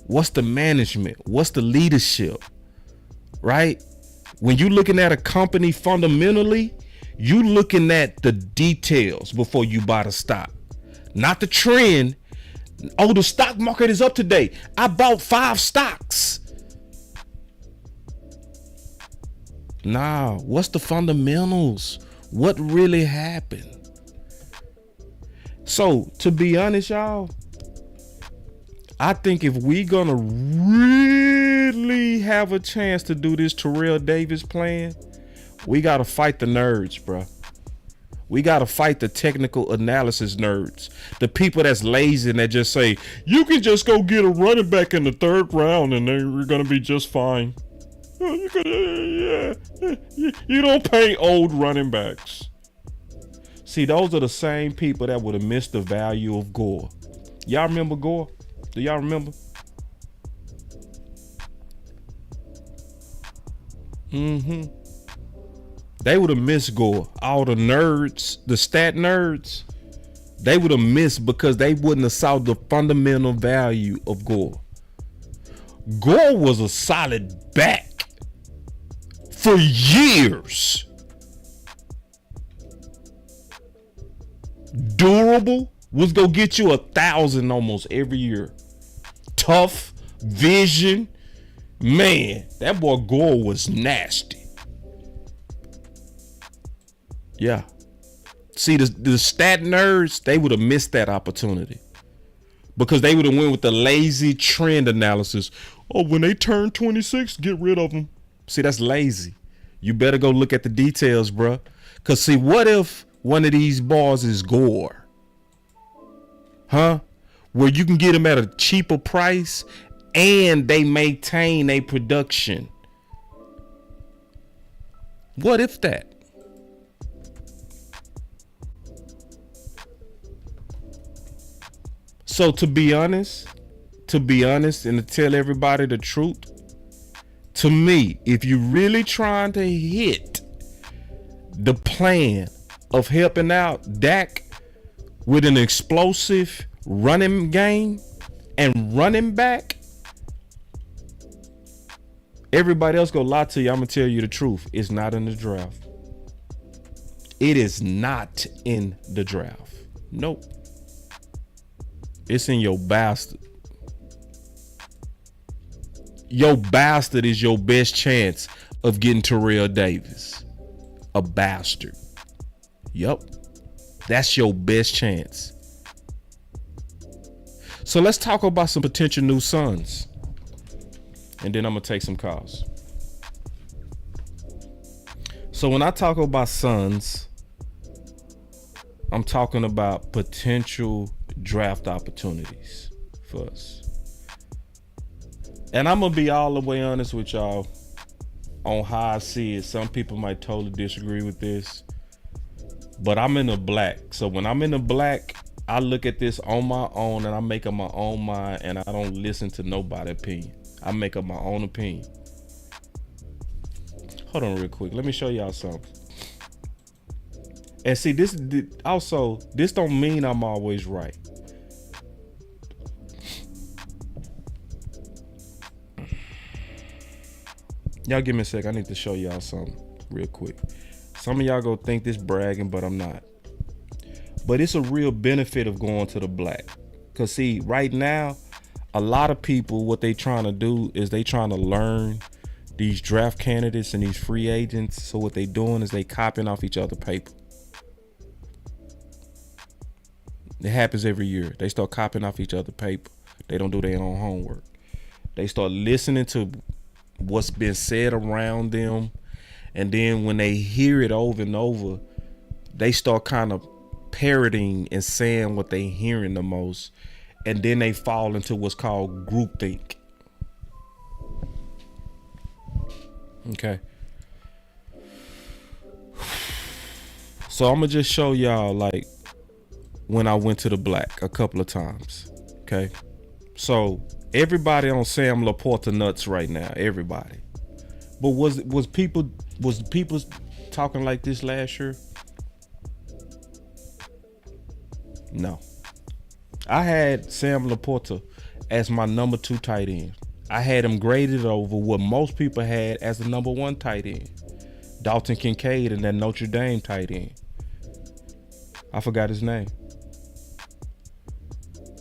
What's the management? What's the leadership? Right? When you're looking at a company fundamentally, you looking at the details before you buy the stock. Not the trend. Oh, the stock market is up today. I bought 5 stocks. Nah, what's the fundamentals? What really happened? So, to be honest, y'all, I think if we gonna really have a chance to do this Terrell Davis plan, we gotta fight the nerds, bro. We got to fight the technical analysis nerds. The people that's lazy and that just say, you can just go get a running back in the 3rd round and then we're going to be just fine. You don't pay old running backs. See, those are the same people that would have missed the value of Gore. Y'all remember Gore? Do y'all remember? They would have missed Gore. All the nerds, the stat nerds, they would have missed because they wouldn't have saw the fundamental value of Gore. Gore was a solid back for years. Durable, was gonna get you 1,000 almost every year. Tough, vision, man, that boy Gore was nasty. Yeah. See, the stat nerds, they would have missed that opportunity because they would have went with the lazy trend analysis. Oh, when they turn 26, get rid of them. See, that's lazy. You better go look at the details, bruh. Because see, what if one of these bars is Gore? Huh? Where you can get them at a cheaper price and they maintain a production. What if that? So to be honest, and to tell everybody the truth, to me, if you're really trying to hit the plan of helping out Dak with an explosive running game and running back, everybody else gonna lie to you. I'm gonna tell you the truth. It's not in the draft. It is not in the draft. Nope. It's in your bastard. Your bastard is your best chance of getting Terrell Davis. A bastard. Yup. That's your best chance. So let's talk about some potential new sons. And then I'm going to take some calls. So when I talk about sons, I'm talking about potential draft opportunities for us. And I'm going to be all the way honest with y'all on how I see it. Some people might totally disagree with this, but I'm in the black. So when I'm in the black, I look at this on my own and I make up my own mind and I don't listen to nobody's opinion. I make up my own opinion. Hold on real quick. Let me show y'all something. And see, this don't mean I'm always right. Y'all give me a sec. I need to show y'all something real quick. Some of y'all go think this bragging, but I'm not. But it's a real benefit of going to the black. Because see, right now, a lot of people, what they trying to do is they trying to learn these draft candidates and these free agents. So what they doing is they copying off each other's paper. It happens every year. They start copying off each other's paper. They don't do their own homework. They start listening to what's been said around them. And then when they hear it over and over, they start kind of parroting and saying what they hearing the most. And then they fall into what's called groupthink. Okay. So I'm going to just show y'all like when I went to the black a couple of times. Okay. So everybody on Sam Laporta nuts right now. Everybody. But was people talking like this last year? No. I had Sam Laporta as my number 2 tight end. I had him graded over what most people had as the number 1 tight end. Dalton Kincaid and that Notre Dame tight end. I forgot his name.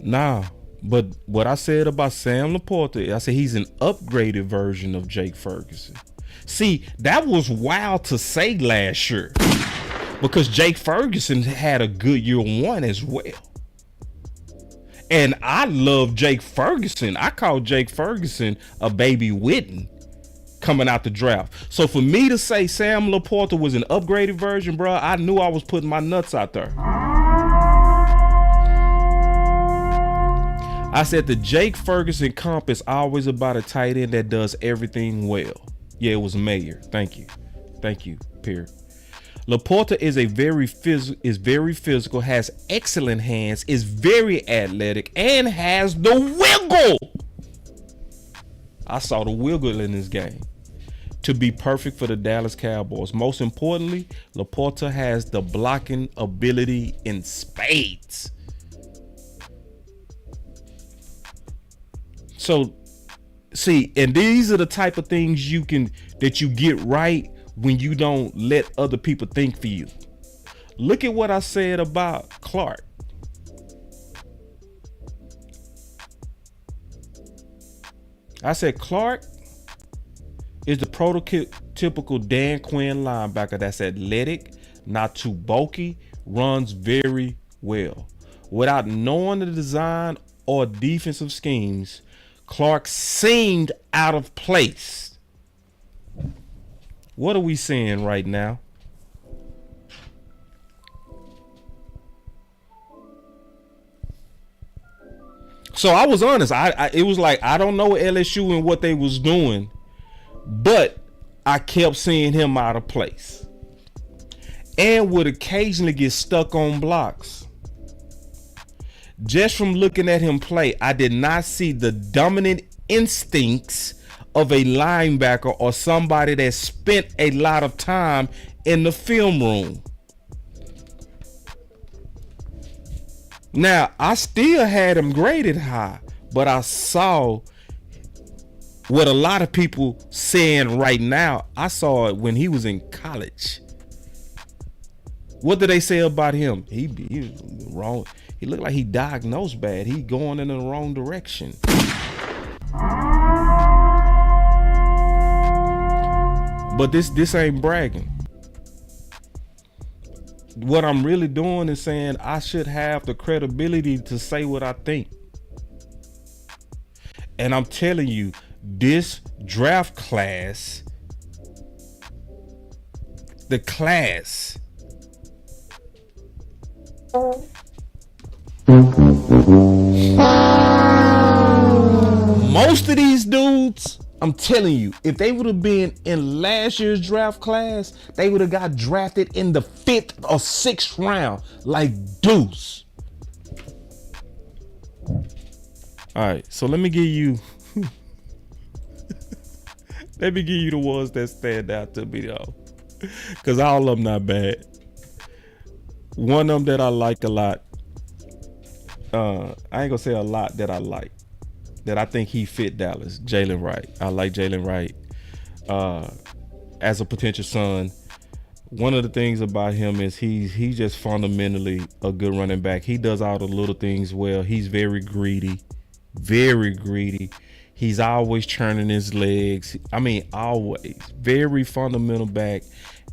Nah, but what I said about Sam Laporta, I said he's an upgraded version of Jake Ferguson. See, that was wild to say last year because Jake Ferguson had a good year 1 as well. And I love Jake Ferguson. I call Jake Ferguson a baby Witten. coming out the draft. So for me to say Sam Laporta was an upgraded version, bro, I knew I was putting my nuts out there. I said the Jake Ferguson comp is always about a tight end that does everything well. Yeah, it was Mayer. Thank you, Pierre. Laporta is very physical, has excellent hands, is very athletic, and has the wiggle. I saw the wiggle in this game to be perfect for the Dallas Cowboys. Most importantly, Laporta has the blocking ability in spades. So, see, and these are the type of things that you get right when you don't let other people think for you. Look at what I said about Clark. I said Clark is the prototypical Dan Quinn linebacker that's athletic, not too bulky, runs very well. Without knowing the design or defensive schemes, Clark seemed out of place. What are we seeing right now? So I was honest. It was like, I don't know LSU and what they was doing, but I kept seeing him out of place and would occasionally get stuck on blocks. Just from looking at him play, I did not see the dominant instincts of a linebacker or somebody that spent a lot of time in the film room. Now, I still had him graded high, but I saw what a lot of people saying right now. I saw it when he was in college. What did they say about him? He was wrong. He looked like he diagnosed bad. He going in the wrong direction. But this ain't bragging. What I'm really doing is saying I should have the credibility to say what I think. And I'm telling you, this draft class, the class, most of these dudes, I'm telling you, if they would have been in last year's draft class, they would have got drafted in the 5th or 6th round, like Deuce. All right, so let me give you the ones that stand out to me though, because all of them not bad. One of them that I like a lot, I ain't gonna say a lot that I like, that I think he fit Dallas, Jalen Wright. I like Jalen Wright as a potential son. One of the things about him is he's just fundamentally a good running back. He does all the little things well. He's very greedy. He's always churning his legs. I mean, always. Very fundamental back.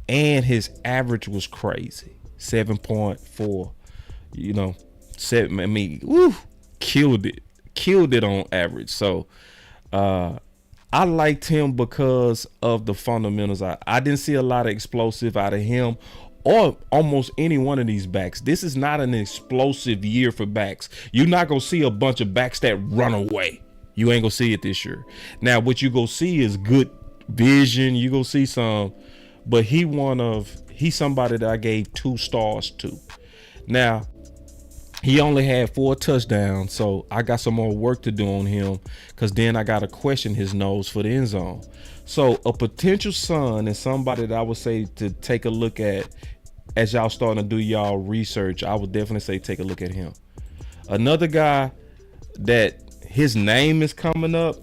And his average was crazy. 7.4. You know, 7. I mean, woo, killed it on average. So I liked him because of the fundamentals. I didn't see a lot of explosive out of him or almost any one of these backs. This is not an explosive year for backs. You're not going to see a bunch of backs that run away. You ain't going to see it this year. Now, what you going to see is good vision. You going to see some, but he's somebody that I gave 2 stars to. Now, he only had 4 touchdowns, so I got some more work to do on him, because then I got to question his nose for the end zone. So a potential son is somebody that I would say to take a look at as y'all starting to do y'all research. I would definitely say take a look at him. Another guy that his name is coming up,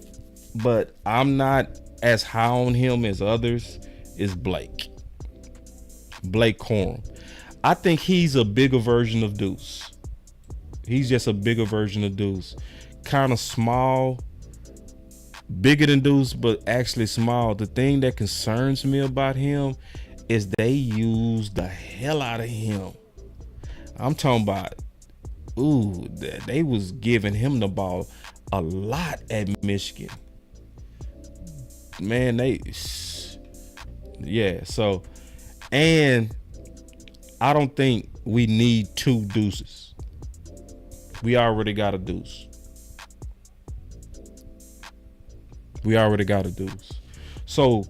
but I'm not as high on him as others, is Blake Corum. I think he's a bigger version of Deuce. He's just a bigger version of Deuce. Kind of small, bigger than Deuce, but actually small. The thing that concerns me about him is they use the hell out of him. I'm talking about, they was giving him the ball a lot at Michigan. man, so, and I don't think we need 2 deuces. We already got a deuce. So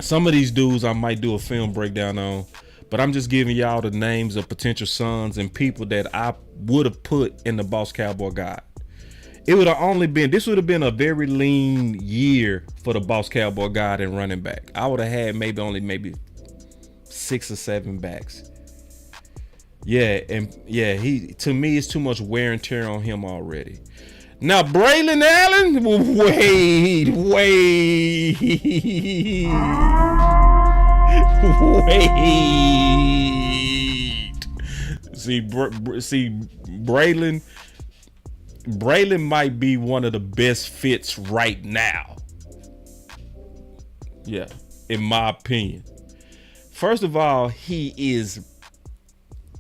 some of these dudes I might do a film breakdown on, but I'm just giving y'all the names of potential sons and people that I would have put in the Boss Cowboy guide. This would have been a very lean year for the Boss Cowboy guide and running back. I would have had maybe 6 or 7 backs. To me, it's too much wear and tear on him already. Now, Braylon Allen, wait. See, Braylon might be one of the best fits right now. Yeah, in my opinion. First of all, he is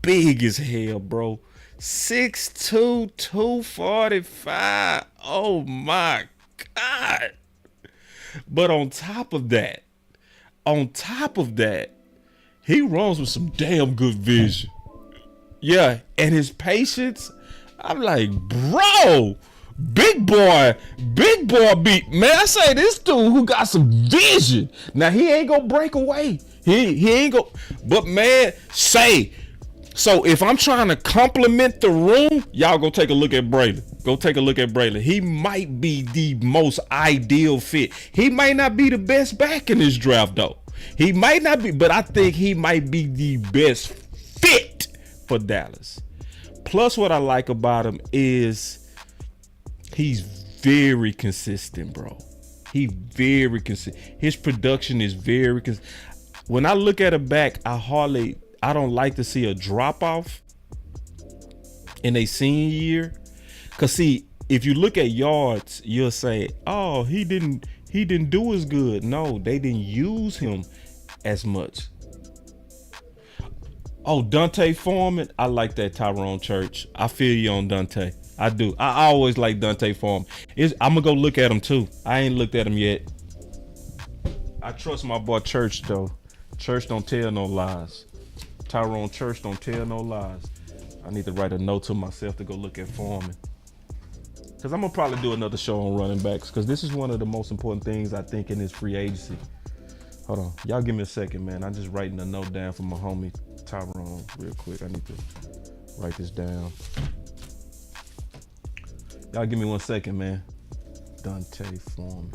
big as hell, bro. 6'2", 245. Oh my God. But on top of that, he runs with some damn good vision. Yeah, and his patience, I'm like, bro, big boy beat, man. I say this dude who got some vision. Now he ain't gonna break away. He ain't gonna, but man, so if I'm trying to compliment the room, y'all go take a look at Braylon. He might be the most ideal fit. He might not be the best back in this draft though. He might not be, but I think he might be the best fit for Dallas. Plus, what I like about him is he's very consistent, bro. He's very consistent. His production is very consistent. When I look at a back, I don't like to see a drop off in a senior year. Cause see, if you look at yards, you'll say, oh, he didn't do as good. No, they didn't use him as much. Oh, Dante Foreman, I like that Tyrone Church. I feel you on Dante. I do. I always like Dante Foreman. I'm gonna go look at him too. I ain't looked at him yet. I trust my boy Church though. Church don't tell no lies. Tyrone Church don't tell no lies. I need to write a note to myself to go look at Foreman. Because I'm going to probably do another show on running backs. Because this is one of the most important things I think in this free agency. Hold on. Y'all give me a second, man. I'm just writing a note down for my homie Tyrone real quick. I need to write this down. Y'all give me 1 second, man. Dante Foreman.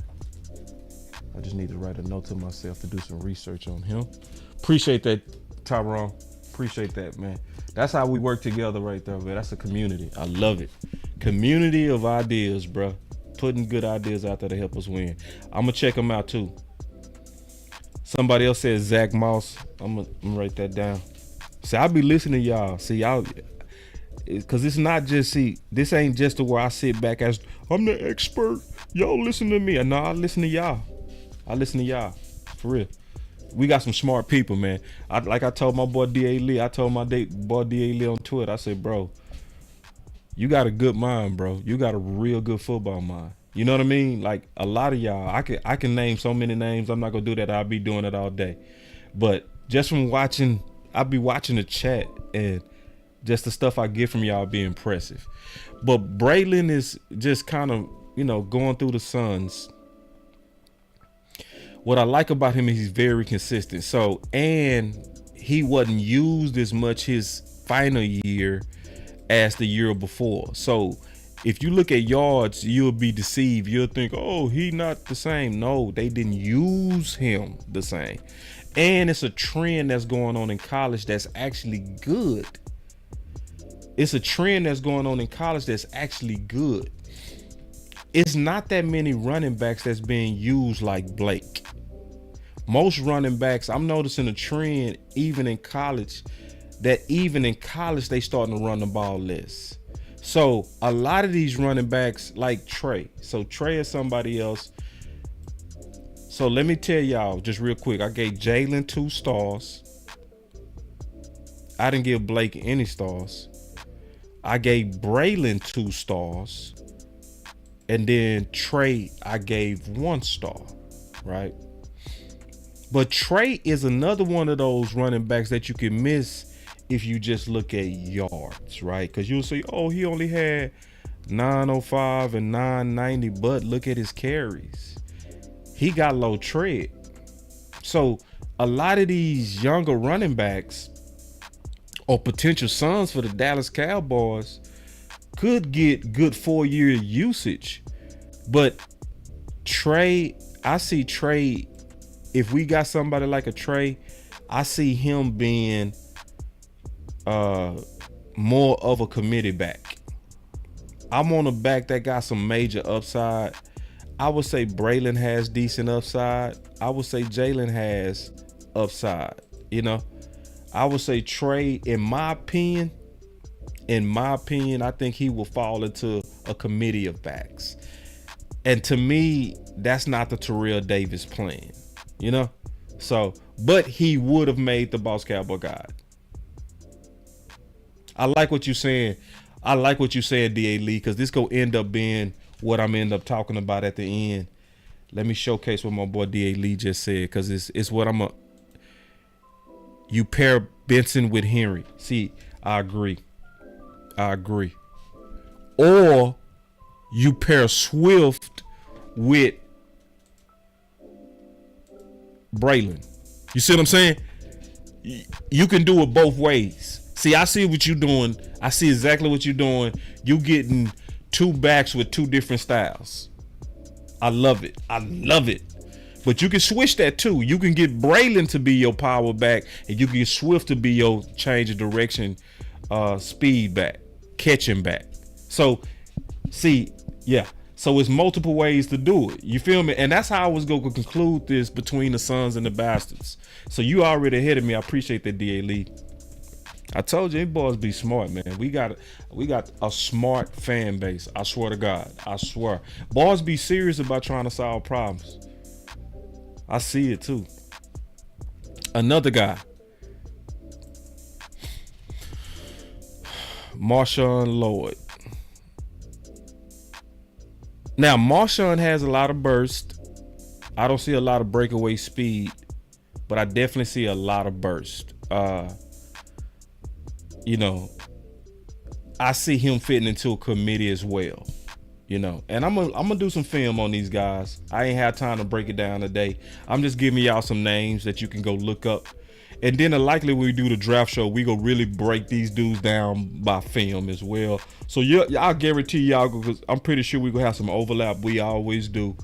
I just need to write a note to myself to do some research on him. Appreciate that, Tyrone. Appreciate that, man. That's how we work together right there, man. That's a community. I love it. Community of ideas, bro. Putting good ideas out there to help us win. I'm going to check them out, too. Somebody else said Zach Moss. I'm going to write that down. See, I'll be listening to y'all. See, y'all, because it's not just, this ain't just to where I sit back as, I'm the expert. Y'all listen to me. No, I listen to y'all. For real. We got some smart people, man. Like I told my boy D.A. Lee. I told my boy D.A. Lee on Twitter. I said, bro, you got a good mind, bro. You got a real good football mind. You know what I mean? Like a lot of y'all, I can name so many names. I'm not gonna do that. I'll be doing it all day. But just from watching, I'll be watching the chat and just the stuff I get from y'all be impressive. But Braylon is just kind of, going through the Suns. What I like about him is he's very consistent. So, and he wasn't used as much his final year as the year before. So if you look at yards, you'll be deceived. You'll think, oh, he not the same. No, they didn't use him the same. And it's a trend that's going on in college that's actually good. It's It's not that many running backs that's being used like Blake. Most running backs, I'm noticing a trend even in college, they starting to run the ball less. So a lot of these running backs like Trey. So Trey is somebody else. So let me tell y'all just real quick. I gave Jalen 2 stars. I didn't give Blake any stars. I gave Braylon 2 stars. And then Trey, I gave 1 star, right? But Trey is another one of those running backs that you can miss if you just look at yards, right? Because you'll say, oh, he only had 905 and 990, but look at his carries. He got low tread. So a lot of these younger running backs or potential sons for the Dallas Cowboys could get good 4-year usage. But Trey, I see Trey, if we got somebody like a Trey, I see him being more of a committee back. I'm on a back that got some major upside. I would say Braylon has decent upside. I would say Jalen has upside. You know, I would say Trey, in my opinion, I think he will fall into a committee of backs. And to me, that's not the Terrell Davis plan, you know? So, but he would have made the Boss Cowboy Guide. I like what you're saying. I like what you're saying, D.A. Lee, because this going to end up being what I'm end up talking about at the end. Let me showcase what my boy D.A. Lee just said, because it's what I'm a. You pair Benson with Henry. See, I agree. Or you pair Swift with Braylon. You see what I'm saying? You can do it both ways. See, I see what you're doing. I see exactly what you're doing. You getting 2 backs with 2 different styles. I love it. But you can switch that too. You can get Braylon to be your power back, and you can get Swift to be your change of direction, speed back, catching back. So, see, yeah. So it's multiple ways to do it. You feel me? And that's how I was going to conclude this between the Sons and the Bastards. So you already ahead of me. I appreciate that, D.A. Lee. I told you, these boys be smart, man. We got a smart fan base. I swear to God. I swear. Boys be serious about trying to solve problems. I see it too. Another guy, Marshawn Lloyd. Now, Marshawn has a lot of burst. I don't see a lot of breakaway speed, but I definitely see a lot of burst. You know, I see him fitting into a committee as well. You know, and I'm gonna do some film on these guys. I ain't have time to break it down today. I'm just giving y'all some names that you can go look up. And then likely when we do the draft show, we gonna really break these dudes down by film as well. So I'll guarantee y'all, because I'm pretty sure we gonna have some overlap. We always do.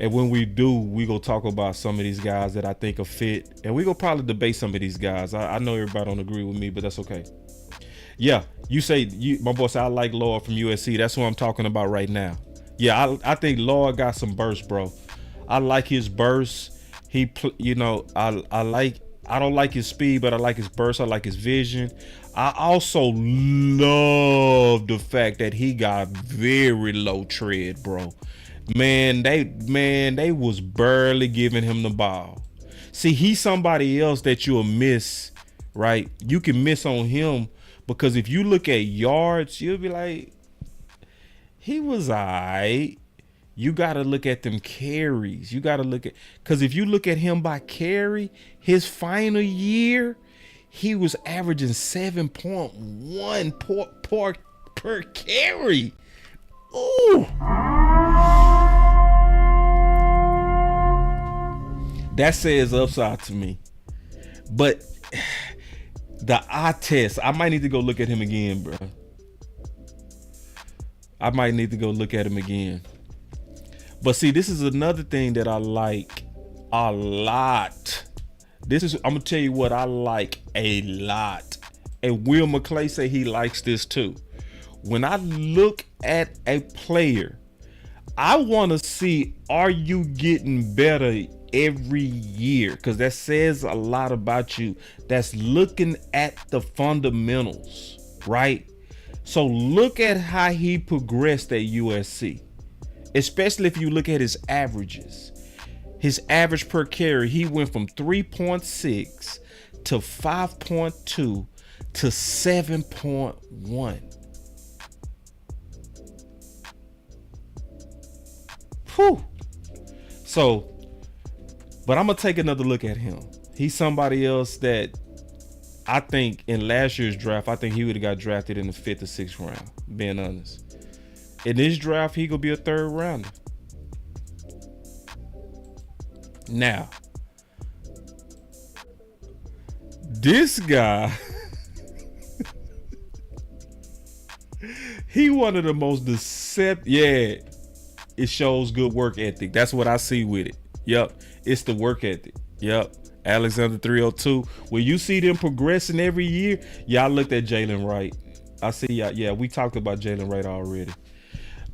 And when we do, we gonna talk about some of these guys that I think are fit. And we gonna probably debate some of these guys. I know everybody don't agree with me, but that's okay. Yeah, my boy said I like Lloyd from USC. That's what I'm talking about right now. Yeah, I think Lloyd got some burst, bro. I like his burst. I don't like his speed, but I like his burst. I like his vision. I also love the fact that he got very low tread, bro. Man, they was barely giving him the ball. See, he's somebody else that you'll miss, right? You can miss on him. Because if you look at yards, you'll be like, he was all right. You got to look at them carries. You got to look at, because if you look at him by carry, his final year, he was averaging 7.1 per carry. Ooh. That says upside to me. But the eye test, I might need to go look at him again, bro. I might need to go look at him again. But see, this is another thing that I like a lot. I'm gonna tell you what I like a lot. And Will McClay say he likes this too. When I look at a player, I want to see, are you getting better every year? Because that says a lot about you. That's looking at the fundamentals, right? So look at how he progressed at USC, especially if you look at his averages. His average per carry, he went from 3.6 to 5.2 to 7.1. Whew. So, but I'm going to take another look at him. He's somebody else that I think in last year's draft, I think he would have got drafted in the 5th or 6th round, being honest. In this draft, he going to be a 3rd rounder. Now, this guy, he one of the most deceptive. Yeah, it shows good work ethic. That's what I see with it. Yep, it's the work ethic. Yep, Alexander 302. When you see them progressing every year, y'all looked at Jalen Wright. I see y'all. Yeah, we talked about Jalen Wright already.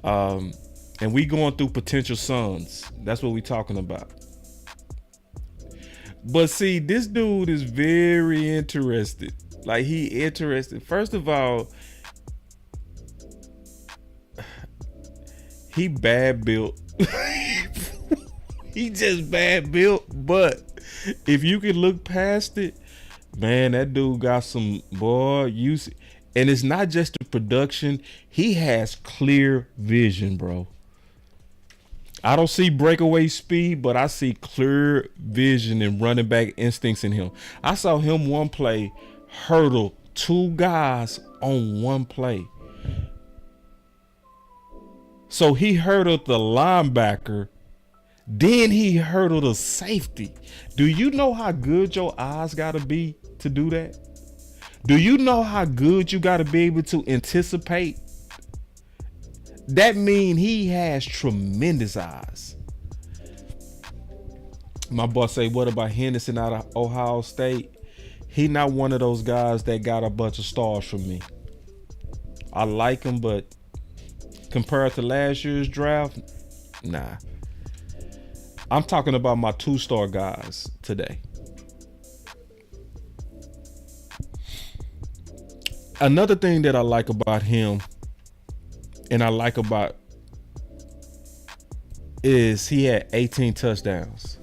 And we going through potential sons. That's what we talking about. But see, this dude is very interested. Like, he interested. First of all, he bad built. He just bad built. But if you can look past it, man, that dude got some, boy, and it's not just the production. He has clear vision, bro. I don't see breakaway speed, but I see clear vision and running back instincts in him. I saw him one play hurdle 2 guys on one play. So he hurdled the linebacker, then he hurdled a safety. Do you know how good your eyes got to be to do that? Do you know how good you got to be able to anticipate? That means he has tremendous eyes. My boss say, what about Henderson out of Ohio State? He not one of those guys that got a bunch of stars from me. I like him, but compared to last year's draft, nah. I'm talking about my 2-star guys today. Another thing that I like about him, and I like about, is he had 18 touchdowns.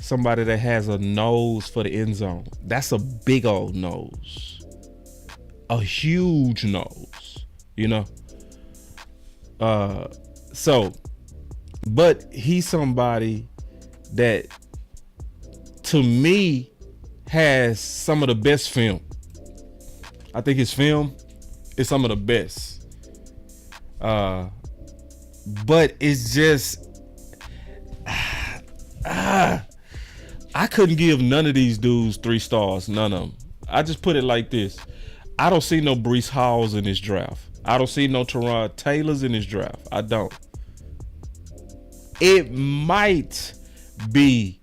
Somebody that has a nose for the end zone. That's a big old nose. A huge nose, you know? But he's somebody that, to me, has some of the best film. I think his film is some of the best. But it's just, I couldn't give none of these dudes 3 stars. None of them. I just put it like this. I don't see no Breece Halls in this draft. I don't see no Terrell Taylors in this draft. I don't. It might be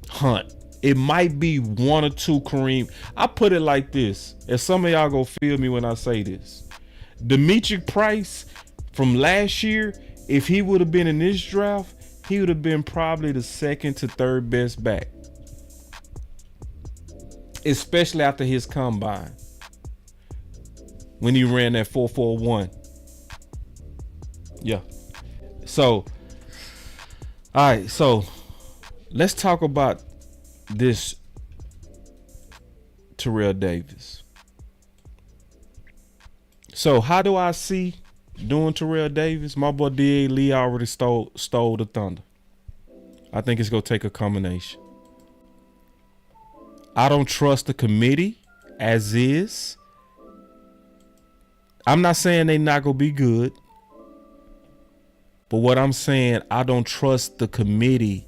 Hunt. It might be 1 or 2 Kareem. I put it like this. And some of y'all go feel me when I say this. Demetric Price from last year, if he would have been in this draft, he would have been probably the 2nd to 3rd best back. Especially after his combine. When he ran that 4.41. Yeah. So, all right. So, let's talk about this Terrell Davis. So, how do I see doing Terrell Davis? My boy D.A. Lee already stole the thunder. I think it's going to take a combination. I don't trust the committee as is. I'm not saying they not going to be good. But what I'm saying, I don't trust the committee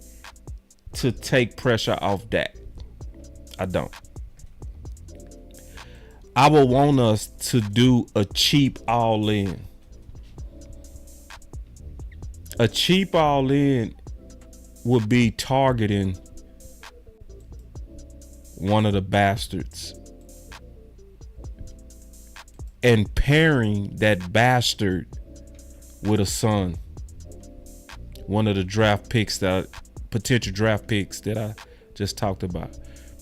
to take pressure off Dak. I don't. I would want us to do a cheap all-in. A cheap all-in would be targeting one of the bastards and pairing that bastard with a son. One of the potential draft picks that I just talked about.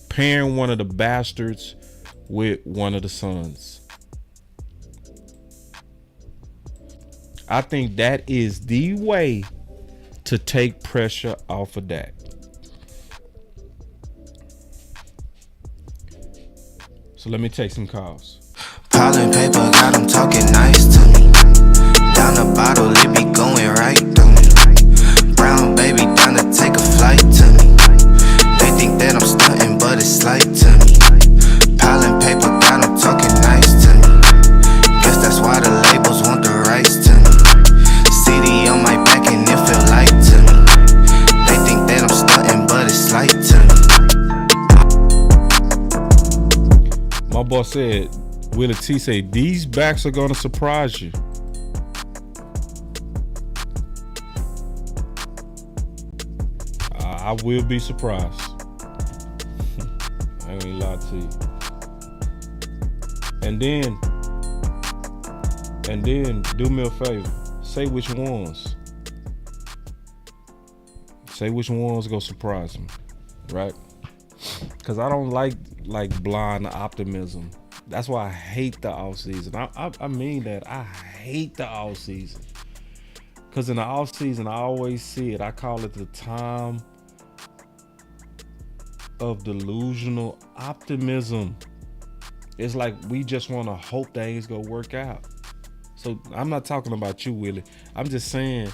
Pairing one of the bastards with one of the sons. I think that is the way to take pressure off of Dak. So let me take some calls. Pollen paper got them talking nice to me. Down the bottle, it be going right. boy said, Willie T said, these backs are gonna surprise you. I will be surprised. I ain't gonna lie to you. And then do me a favor. Say which ones. Say which ones gonna surprise me, right? Because I don't like blind optimism. That's why I hate the offseason. I mean that. I hate the offseason. Because in the offseason, I always see it. I call it the time of delusional optimism. It's like we just want to hope things gonna work out. So I'm not talking about you, Willie. I'm just saying,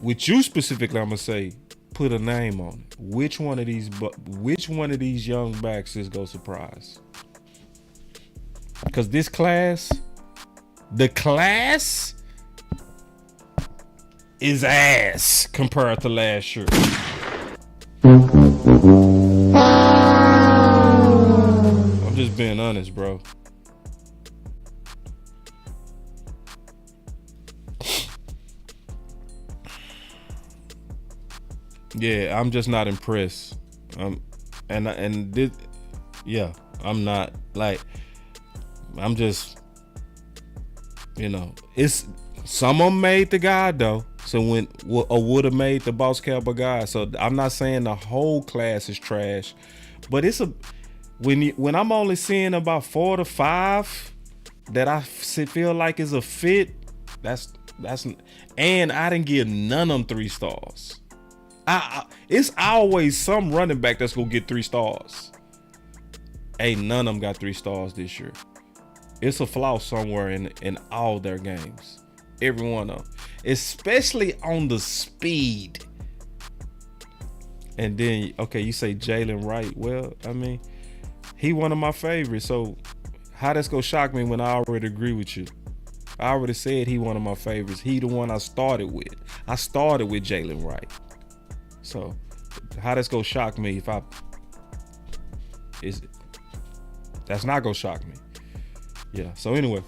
with you specifically, I'm gonna say, put a name on it. Which one of these young backs is gonna surprise? Because this class, the class is ass compared to last year. I'm just being honest, bro. Yeah, I'm just not impressed. I'm not like. I'm just, it's some of them made the guide though. So would have made the Boss Cowboy guide. So I'm not saying the whole class is trash, but it's when I'm only seeing about 4 to 5 that I feel like is a fit. That's and I didn't give none of them 3 stars. It's always some running back that's gonna get 3 stars. Ain't none of them got 3 stars this year. It's a flaw somewhere in all their games. Every one of them. Especially on the speed. And then, okay, you say Jalen Wright. Well, I mean, he one of my favorites. So how that's gonna shock me when I already agree with you? I already said he one of my favorites. He the one I started with. I started with Jalen Wright. So how that's gonna shock me if that's not gonna shock me. Yeah, so anyway,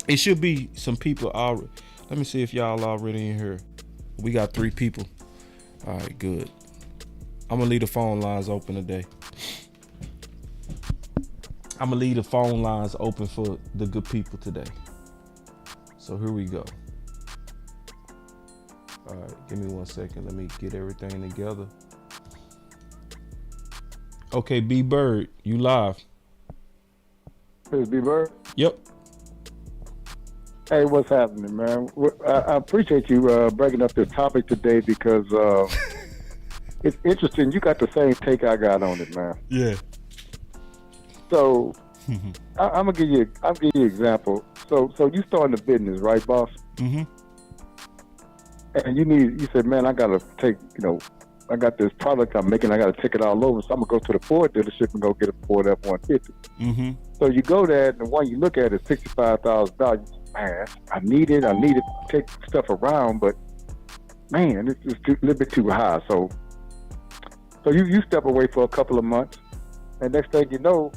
it should be some people already. Let me see if y'all already in here. We got 3 people. All right, good. I'm gonna leave the phone lines open today. I'm gonna leave the phone lines open for the good people today. So here we go. All right, give me 1 second. Let me get everything together. Okay, B Bird, you live. Hey, B Bird. Yep. Hey, what's happening, man? I appreciate you bringing up this topic today because it's interesting. You got the same take I got on it, man. Yeah. So I'm gonna give you an example. So you starting a business, right, boss? Mm-hmm. And you said, man, I gotta take, I got this product I'm making. I gotta take it all over. So I'm gonna go to the Ford dealership and go get a Ford F-150. Mm-hmm. So you go there, and the one you look at is $65,000. Man, I need it to take stuff around, but man, it's just a little bit too high. So you step away for a couple of months, and next thing you know,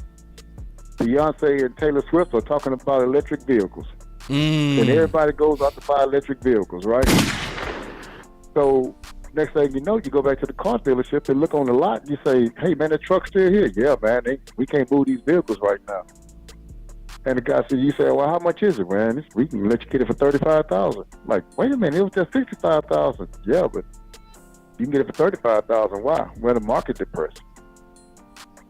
Beyonce and Taylor Swift are talking about electric vehicles. And everybody goes out to buy electric vehicles, right? So next thing you know, you go back to the car dealership and look on the lot, and you say, hey, man, the truck's still here. Yeah, man, we can't move these vehicles right now. And the guy said, you say, well, how much is it, man? We can let you get it for $35,000. Like, wait a minute, it was just $65,000. Yeah, but you can get it for $35,000. Why? Well, the market depressed.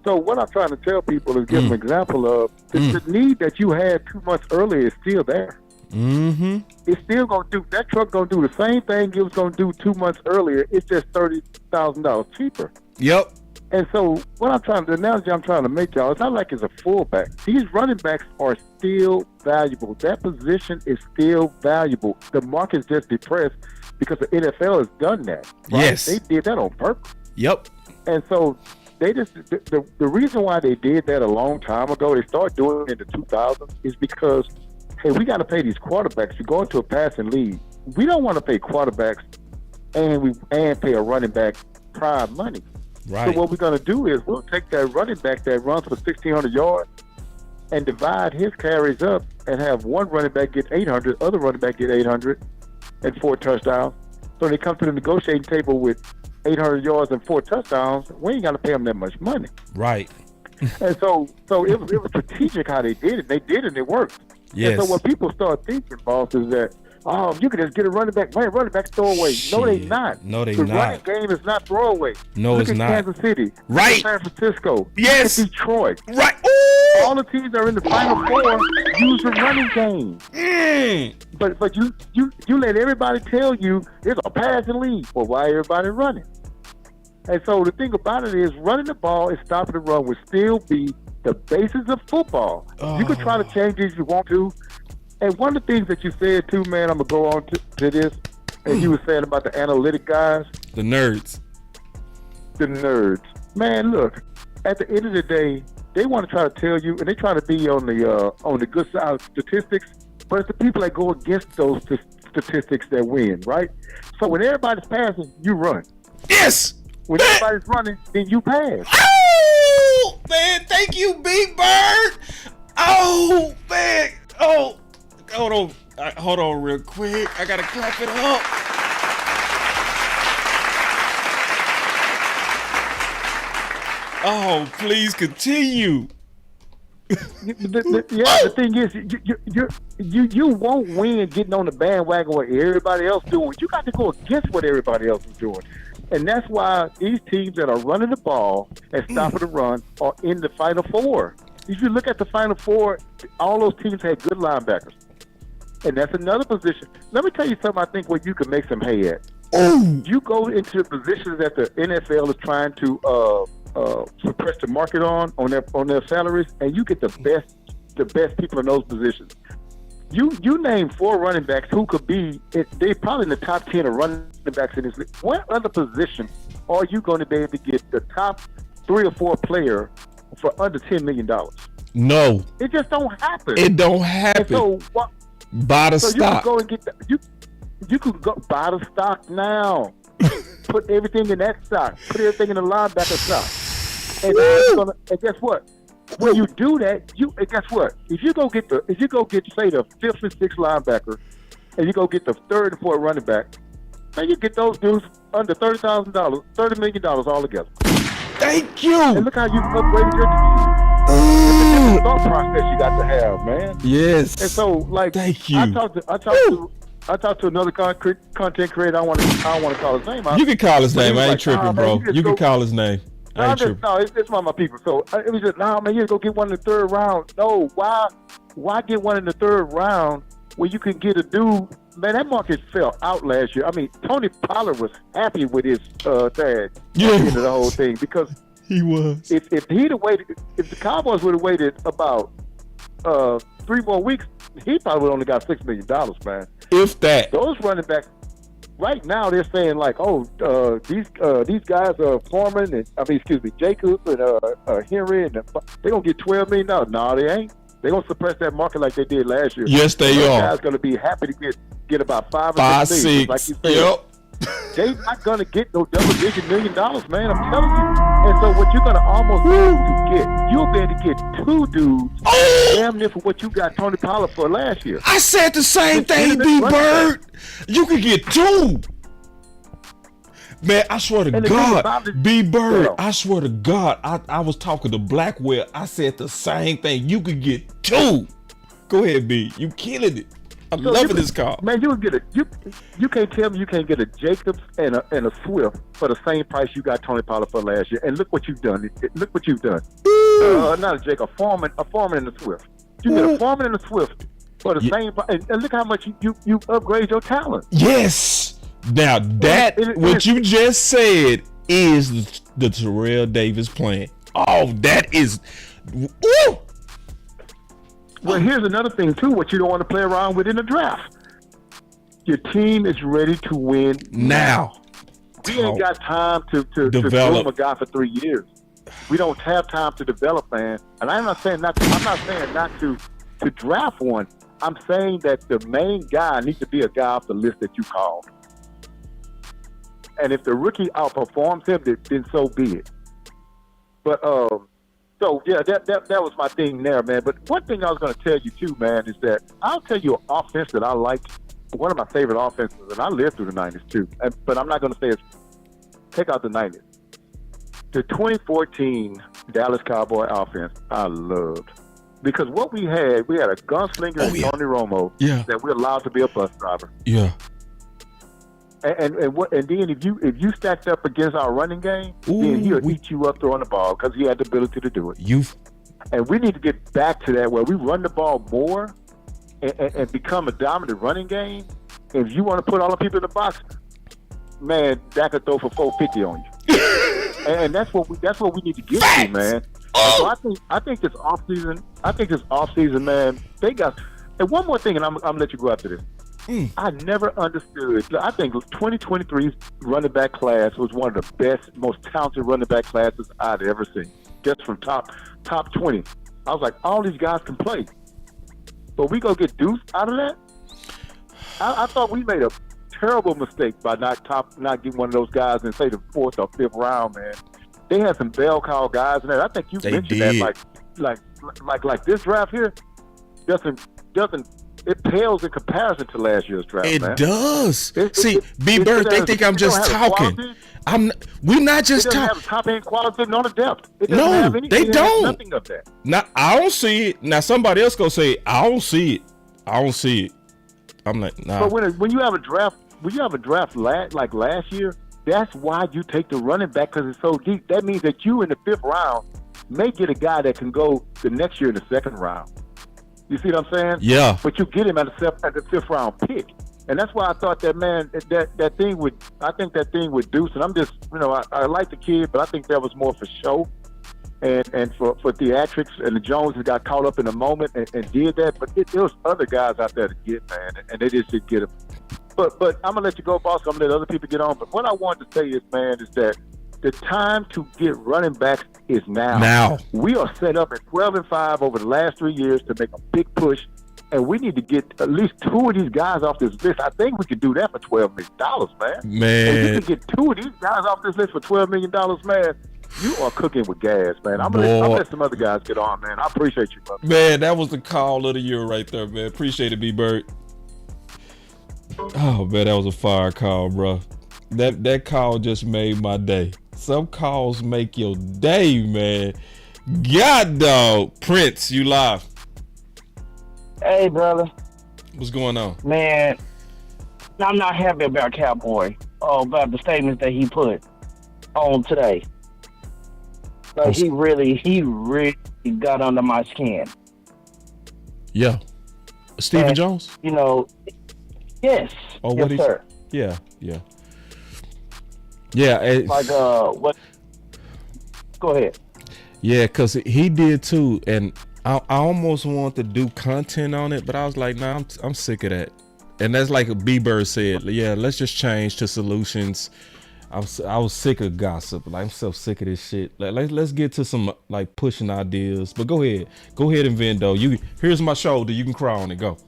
So what I'm trying to tell people is give them an example of the need that you had 2 months earlier is still there. Mm-hmm. It's still going to do, that truck going to do the same thing it was going to do 2 months earlier. It's just $30,000 cheaper. Yep. And so the analogy I'm trying to make, y'all, it's not like it's a fullback. These running backs are still valuable. That position is still valuable. The market's just depressed because the NFL has done that. Right? Yes. They did that on purpose. Yep. And so they just, the reason why they did that a long time ago, they started doing it in the 2000s, is because, hey, we got to pay these quarterbacks. You're going to a passing league. We don't want to pay quarterbacks and pay a running back prime money. Right. So what we're going to do is we'll take that running back that runs for 1,600 yards, and divide his carries up and have one running back get 800, other running back get 800 and 4 touchdowns. So when they come to the negotiating table with 800 yards and 4 touchdowns, we ain't got to pay them that much money. Right. And so it was strategic how they did it. They did it and it worked. Yes. And so what people start thinking, boss, is that, you can just get a running back throwaway. No, they not. No, they the not. running game is not throwaway. No, Look it's at not. Kansas City. Right. Look at San Francisco. Yes. Look at Detroit. Right. Ooh. All the teams that are in the Final Four use the running game. But you let everybody tell you it's a passing league. Well, why everybody running? And so the thing about it is running the ball and stopping the run would still be the basis of football. You could try to change it if you want to. And one of the things that you said too, man, I'm going to go on to this, and you were saying about the analytic guys. The nerds. Man, look, at the end of the day, they want to try to tell you, and they try to be on the good side of statistics, but it's the people that go against those statistics that win, right? So when everybody's passing, you run. Yes! When everybody's running, then you pass. Oh, man, thank you, Big Bird. Oh, man. Oh, hold on real quick. I got to clap it up. Oh, please continue. The thing is, you won't win getting on the bandwagon what everybody else doing. You got to go against what everybody else is doing. And that's why these teams that are running the ball and stopping the run are in the Final Four. If you look at the Final Four, all those teams had good linebackers. And that's another position. Let me tell you something I think where you can make some hay at. You go into positions that the NFL is trying to suppress the market on their salaries, and you get the best people in those positions. You name 4 running backs who could be, they're probably in the top 10 of running backs in this league. What other position are you going to be able to get the top 3 or 4 player for under $10 million? No. It just don't happen. It don't happen. And so buy the stock. You can go and get you can go buy the stock now. Put everything in that stock. Put everything in the linebacker stock. And guess what? When you do that, and guess what? If you go get say the 5th and 6th linebacker, and you go get the 3rd and 4th running back, then you get those dudes under $30,000, $30 million all together. Thank you. And look how you upgraded your team. It's a thought process you got to have, man. Yes. And so, like, thank you. I talked to another content creator. I don't want to call his name out. You can call his name. I ain't tripping, bro. Man, you can call his name. I ain't tripping. No, it's one of my people. So it was just, man, you go get one in the 3rd round. No, why get one in the 3rd round where you can get a dude? Man, that market fell out last year. I mean, Tony Pollard was happy with his tag at the end of the whole thing because he was. If the Cowboys would have waited about 3 more weeks, he probably would only got $6 million, man. If that. Those running backs right now, they're saying like, these guys are Foreman Jacobs and Henry, and they're gonna get $12 million. No, they ain't. They're gonna suppress that market like they did last year. Yes, they are. Guys gonna be happy to get about 5 or 6 million, like you said. Yep. They're not gonna get no double-digit $1 million, man. I'm telling you. And so what you're gonna almost be able to get, you'll be able to get 2 dudes damn near for what you got Tony Pollard for last year. I said the same thing, B-Bird. You can get 2. Man, I swear to God, B-Bird, I swear to God, I was talking to Blackwell. I said the same thing. You could get 2. Go ahead, B. You killing it. I'm loving this call. Man, you would get you can't tell me you can't get a Jacobs and a Swift for the same price you got Tony Pollard for last year. And look what you've done. Look what you've done. Not a Jacob, a Foreman and a Swift. You get a Foreman and a Swift for the same price. And look how much you upgrade your talent. Yes. Now what you just said is the Terrell Davis plan. Oh, that is. Woo! Well, here's another thing, too, what you don't want to play around with in the draft. Your team is ready to win now. We ain't got time to groom a guy for 3 years. We don't have time to develop, man. And I'm not saying not to draft one. I'm saying that the main guy needs to be a guy off the list that you called. And if the rookie outperforms him, then so be it. But So yeah, that was my thing there, man. But one thing I was going to tell you too, man, is that I'll tell you an offense that I like. One of my favorite offenses, and I lived through the '90s too. But I'm not going to say it's take out the '90s. The 2014 Dallas Cowboy offense, I loved because what we had a gunslinger in Tony Romo that we allowed to be a bus driver. Yeah. And then if you stacked up against our running game, then he'll eat you up throwing the ball because he had the ability to do it. And we need to get back to that where we run the ball more and become a dominant running game. If you want to put all the people in the box, man, Dak could throw for 450 on you. and that's what we need to get to, man. So I think this offseason, man, they got. And one more thing, and I'm gonna let you go after this. I never understood. I think 2023's running back class was one of the best, most talented running back classes I'd ever seen. Just from top 20. I was like, all these guys can play. But we go get Deuce out of that? I thought we made a terrible mistake by not getting one of those guys in, say, the 4th or 5th round, man. They had some bell cow guys in there. I think you mentioned that, like this draft here doesn't. It pales in comparison to last year's draft. It man. does. See, B-Bird, they think I'm just talking. We're not just talking. It doesn't have top end quality nor the depth. It no, have any, they don't. Nothing of that. Now I don't see it. Now somebody else gonna say I don't see it. I don't see it. I'm like, nah. But when you have a draft, like last year, that's why you take the running back because it's so deep. That means that you in the 5th round may get a guy that can go the next year in the 2nd round. You see what I'm saying? Yeah. But you get him at the 5th round pick. And that's why I thought that, man, that thing with Deuce, and I'm just, I like the kid, but I think that was more for show and for theatrics. And the Joneses got caught up in the moment and did that. But there was other guys out there to get, man, and they just didn't get him. But I'm going to let you go, boss. I'm going to let other people get on. But what I wanted to say is, man, is that the time to get running backs is now. We are set up at 12-5 over the last 3 years to make a big push, and we need to get at least 2 of these guys off this list. I think we can do that for $12 million, man. Man, if you can get 2 of these guys off this list for $12 million, man, you are cooking with gas, man. I'm gonna let some other guys get on, man. I appreciate you, brother. Man, that was the call of the year right there, man. Appreciate it, B-Bird. Oh, man, that was a fire call, bro. That call just made my day. Some calls make your day, man. God, dog. Prince, you live. Hey, brother. What's going on? Man, I'm not happy about Cowboy. About the statements that he put on today. Like, he really got under my skin. Yeah. Stephen Jones? Yes. Oh, yes, sir. Yeah. Yeah. What? Go ahead. Yeah, because he did too. And I almost wanted to do content on it, but I was like, nah, I'm sick of that. And that's like B-Bird said, yeah, let's just change to solutions. I was sick of gossip. Like, I'm so sick of this shit. Like, let's get to some like pushing ideas. But go ahead and vent though. Here's my shoulder. You can cry on it. Go.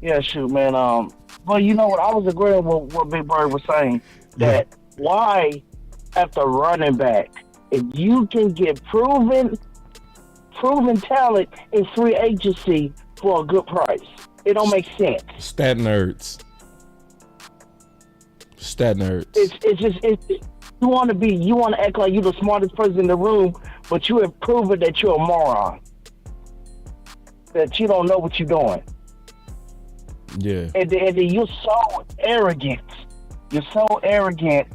Yeah, shoot, man. But you know what? I was agreeing with what Big Bird was saying. That why, after running back, if you can get proven talent in free agency for a good price, it don't make sense. Stat nerds. It's you want to act like you're the smartest person in the room, but you have proven that you're a moron. That you don't know what you're doing. Yeah. And then you're so arrogant. You're so arrogant.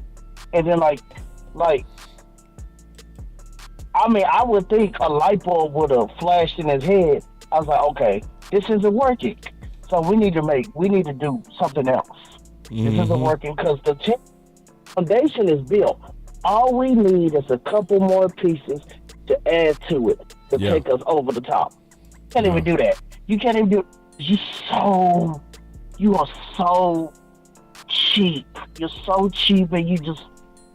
And then like, I mean, I would think a light bulb would have flashed in his head. I was like, okay, this isn't working. So we need to do something else. This isn't working because the foundation is built. All we need is a couple more pieces to add to it to take us over the top. Can't even do that. You can't even do it. You are so cheap. You're so cheap and you just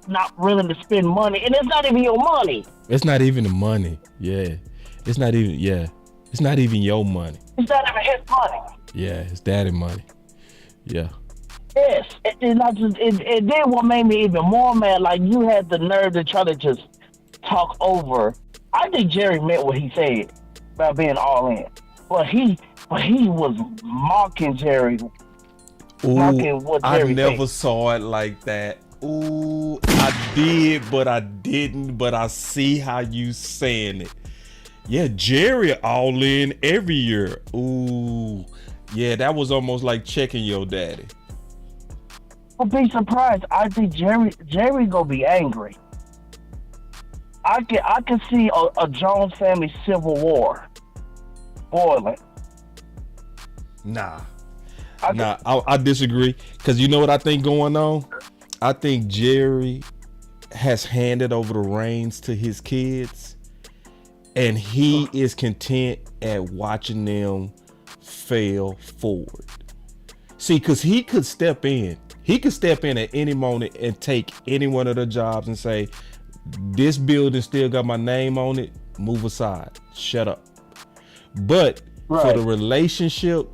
not willing to spend money. And it's not even your money. It's not even the money. Yeah. It's not even your money. It's not even his money. Yeah, it's daddy money. Yeah. Yes. And then what made me even more mad, like you had the nerve to try to just talk over I think Jerry meant what he said about being all in, but he was mocking Jerry. Ooh, I never saw it like that. Ooh, I did, but I didn't. But I see how you saying it. Yeah, Jerry all in every year. Ooh, yeah, that was almost like checking your daddy. I'll be surprised. I think Jerry gonna be angry. I can see a Jones family civil war boiling. Nah, I disagree. Because you know what I think going on? I think Jerry has handed over the reins to his kids, and he is content at watching them fail forward. See, because he could step in. He could step in at any moment and take any one of the jobs and say, this building still got my name on it. Move aside. Shut up. But for the relationship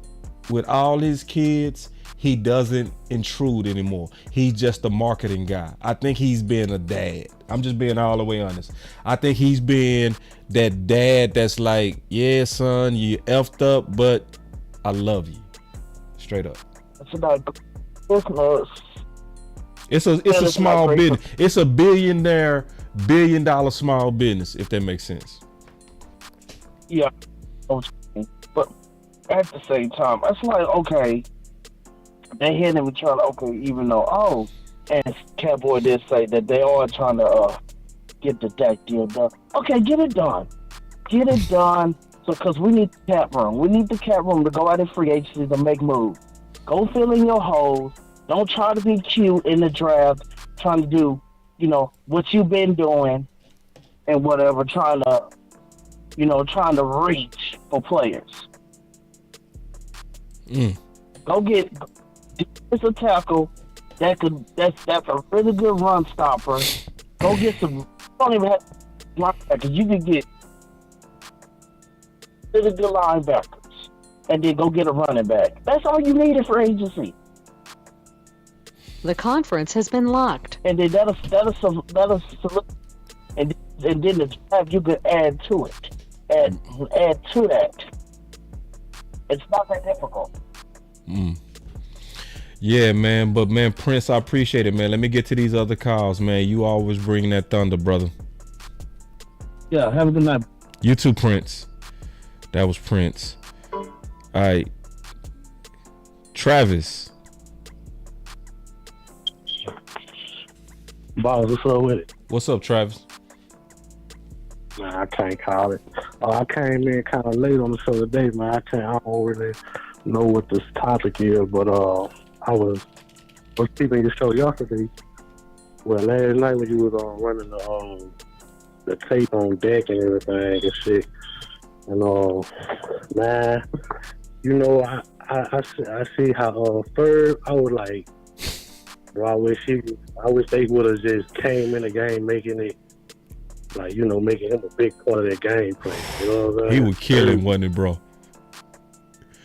with all his kids, he doesn't intrude anymore. He's just a marketing guy. I think he's been a dad. I'm just being all the way honest. I think he's been that dad that's like, yeah, son, you effed up, but I love you. Straight up. It's about business. It's a small business. It's a $1 billion small business, if that makes sense. Yeah. But at the same time, it's like, okay, they hear them trying to, okay, even though, and Cowboy did say that they are trying to get the Dak deal done. Okay, get it done. Get it done. So, because we need the cap room. We need the cap room to go out in free agency to make moves. Go fill in your holes. Don't try to be cute in the draft, trying to do, what you've been doing and whatever, trying to reach for players. Go get a tackle that's a really good run stopper. Go get some. Don't even have linebackers. You can get really good linebackers, and then go get a running back. That's all you need for agency. The conference has been locked. And then that'll and then the draft you could add to it. Add to that. It's not that difficult. Yeah, man. But man, Prince, I appreciate it, man. Let me get to these other calls, man. You always bring that thunder, brother. Yeah, have a good night. You too, Prince. That was Prince. All right. Travis. Boss, what's up with it? What's up, Travis? Nah, I can't call it. I came in kind of late on the show today, man. I don't really know what this topic is, but I was keeping your show yesterday. Well, last night when you was running the tape on deck and everything and shit, and man, I see how Ferg. I was like, bro, I wish they would have just came in the game making it. Like, making him a big part of that gameplay. You know what I'm saying? He was killing, wasn't it, bro?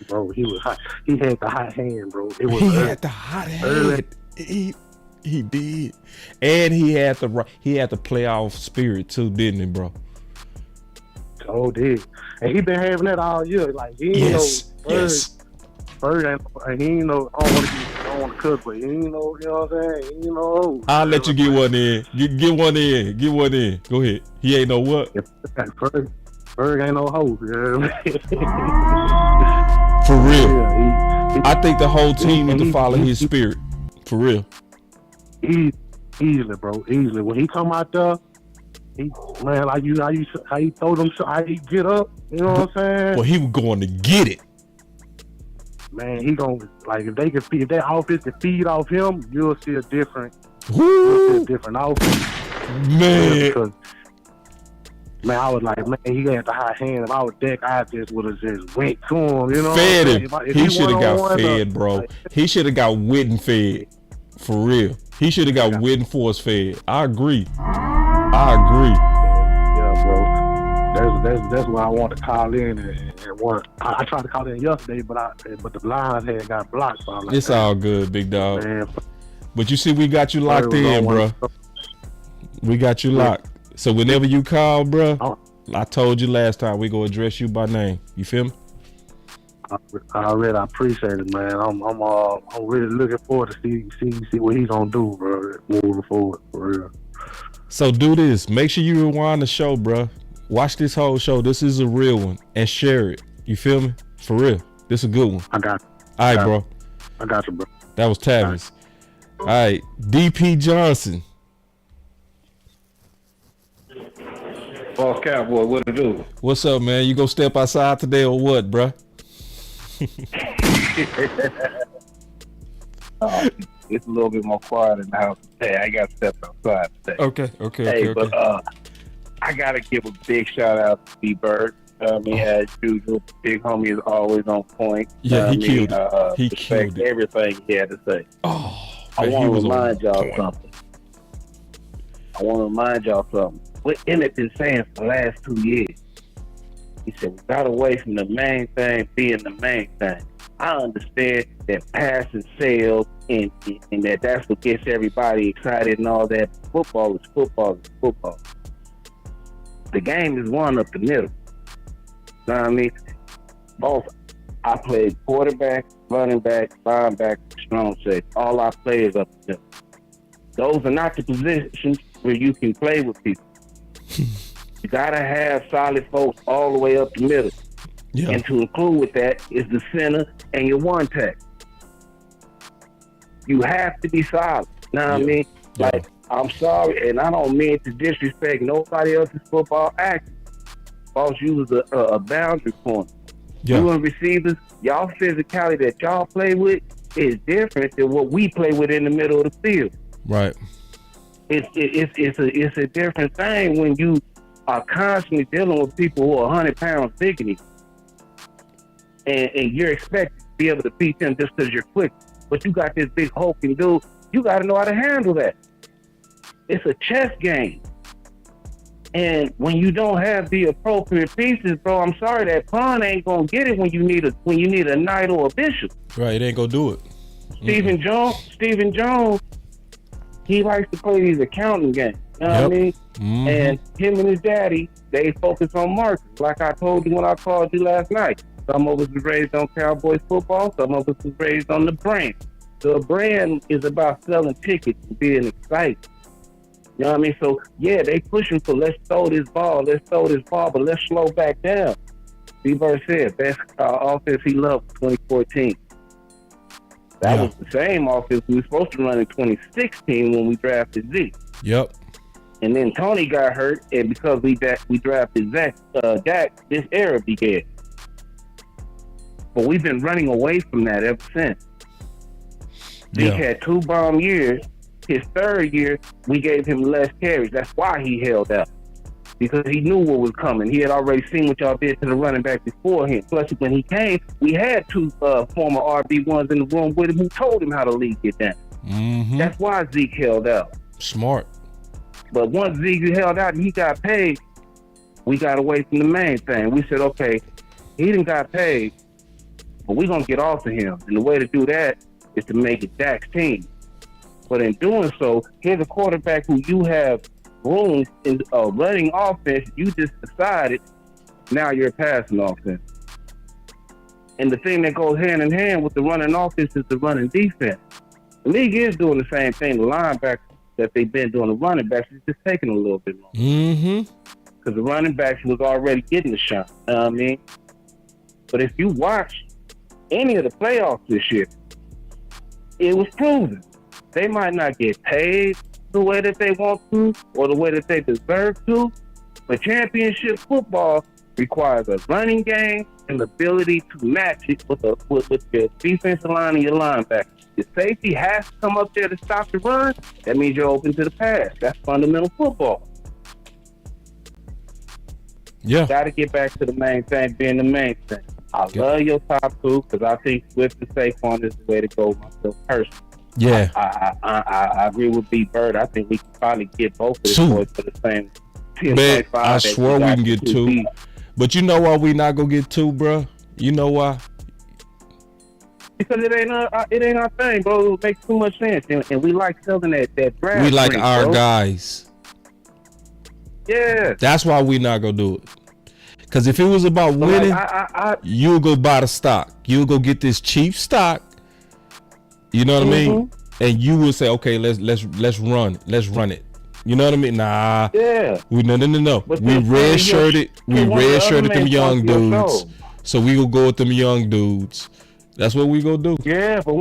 Bro, he was hot. He had the hot hand, bro. He had the hot hand. He did, and he had the playoff spirit too, didn't he, bro? Oh, did. And he been having that all year. Like he ain't Bird ain't. He ain't know. I don't want to cook, but he ain't know. You know what I'm saying? He ain't know. I'll let you get one in. Get one in. Get one in. Go ahead. He ain't know what. Bird ain't no hoe. You know what I mean? For real. Yeah, I think the whole team need to follow his spirit. For real. Easily, bro. Easily. When he come out there, how he throw them, how he get up. You know what I'm saying? Well, he was going to get it. Man, he gonna if that offense can feed off him, you'll see a different offense. Man. Man, I was like, man, he had the hot hand. If I was Dak, I just would have just went to him, Fed him. He should have got fed, bro. He should have got Witten fed. For real. He should have got Witten Force fed. I agree. Yeah, bro. That's why I want to call in and work. I tried to call in yesterday, but the lines had got blocked. So like, it's all good, big dog. Man. But you see, we got you locked in, bro. We got you locked. So whenever you call, bro, I told you last time we gonna address you by name. You feel me? I appreciate it, man. I'm really looking forward to see what he's gonna do, bro, moving forward, for real. So do this. Make sure you rewind the show, bro. Watch this whole show. This is a real one, and share it. You feel me? For real. This is a good one. I got you. All right, bro. I got you, bro. That was Tavis. All right, DP Johnson. Boss Cowboy, what to do? What's up, man? You gonna step outside today or what, bro? It's a little bit more quiet in the house today. I got to step outside today. Okay. But I got to give a big shout out to B-Bird. As usual, big homie is always on point. Yeah, he killed it. He killed it. Everything he had to say. Oh, I want to remind y'all something. What Emmett been saying for the last 2 years. He said, we got away from the main thing being the main thing. I understand that passing sales and that's what gets everybody excited and all that. Football is football. The game is won up the middle. You know what I mean? Both, I played quarterback, running back, linebacker, strong safety. All I play is up the middle. Those are not the positions where you can play with people. You gotta have solid folks all the way up the middle. Yeah. And to include with that is the center and your one tech. You have to be solid. You know what I mean? Like, I'm sorry, and I don't mean to disrespect nobody else's football action. Boss, you was a boundary corner. Yeah. You and receivers, y'all physicality that y'all play with is different than what we play with in the middle of the field. Right. It's a different thing when you are constantly dealing with people who are 100 pounds bigger than you. And you're expected to be able to beat them just because you're quick. But you got this big hulking dude. You got to know how to handle that. It's a chess game. And when you don't have the appropriate pieces, bro, I'm sorry, that pawn ain't going to get it when you need a knight or a bishop. Right, it ain't going to do it. Stephen Jones, he likes to play these accounting games. You know what I mean? Mm-hmm. And him and his daddy, they focus on markets. Like I told you when I called you last night. Some of us was raised on Cowboys football. Some of us was raised on the brand. The brand is about selling tickets and being excited. You know what I mean? So, yeah, they pushing for let's throw this ball, but let's slow back down. B-Bird said, best offense he loved 2014. That was the same offense we were supposed to run in 2016 when we drafted Zeke. Yep. And then Tony got hurt, and because we drafted Dak, this era began. But we've been running away from that ever since. Zeke had 2 bomb years. His third year, we gave him less carries. That's why he held out. Because he knew what was coming. He had already seen what y'all did to the running back before him. Plus, when he came, we had 2 former RB1s in the room with him who told him how the league get down. Mm-hmm. That's why Zeke held out. Smart. But once Zeke held out and he got paid, we got away from the main thing. We said, okay, he didn't got paid, but we're going to get off of him. And the way to do that is to make it Dak's team. But in doing so, here's a quarterback who you have room in running offense. You just decided now you're a passing offense. And the thing that goes hand in hand with the running offense is the running defense. The league is doing the same thing. The linebackers that they've been doing, the running backs, is just taking a little bit longer. Mm-hmm. Because the running backs was already getting the shot. You know what I mean? But if you watch any of the playoffs this year, it was proven. They might not get paid the way that they want to or the way that they deserve to, but championship football requires a running game and the ability to match it with your defensive line and your linebacker. The safety has to come up there to stop the run. That means you're open to the pass. That's fundamental football. Yeah. Got to get back to the main thing, being the main thing. I love your top 2 because I think Swift and Saquon is the way to go myself personally. Yeah. I agree with B-Bird. I think we can probably get both of the boys for the same 10.5. I swear we can get 2. But you know why we not going to get 2, bro? You know why? Because it ain't our thing, bro. It makes too much sense. And we like selling that draft. We like free, our bro. guys. Yeah. That's why we not gonna do it. Cause if it was about winning, you'll go buy the stock. You'll go get this cheap stock. You know what I mean? And you will say, okay, let's run it. You know what I mean? Nah. Yeah. No. We red-shirted them young dudes. So we will go with them young dudes. That's what we gonna do. Yeah, but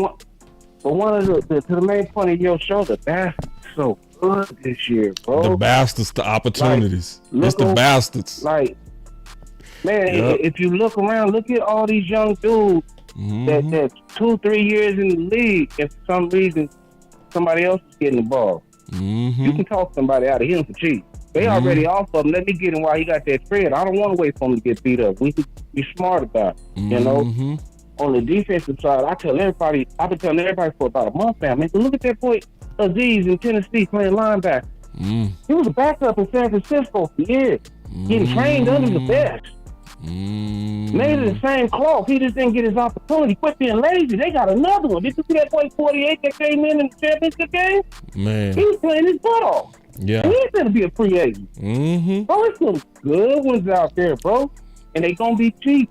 one of the main point of your show, the bastards so good this year, bro. The bastards, the opportunities. It's the bastards. Like, man, if you look around, look at all these young dudes that 2-3 years in the league, and for some reason somebody else is getting the ball. You can talk somebody out of him for cheap. They already off of him. Let me get him while he got that spread. I don't want to wait for him to get beat up. We could be smart about it, you know? On the defensive side, I've been telling everybody for about a month now, man, look at that boy Aziz in Tennessee playing linebacker. He was a backup in San Francisco for years, getting trained under the best. Made it the same cloth. He just didn't get his opportunity. Quit being lazy. They got another one. Did you see that boy 48 that came in the championship game? Man. He was playing his butt off. Yeah. He's going to be a free agent. Bro, it's some good ones out there, bro. And they going to be cheap.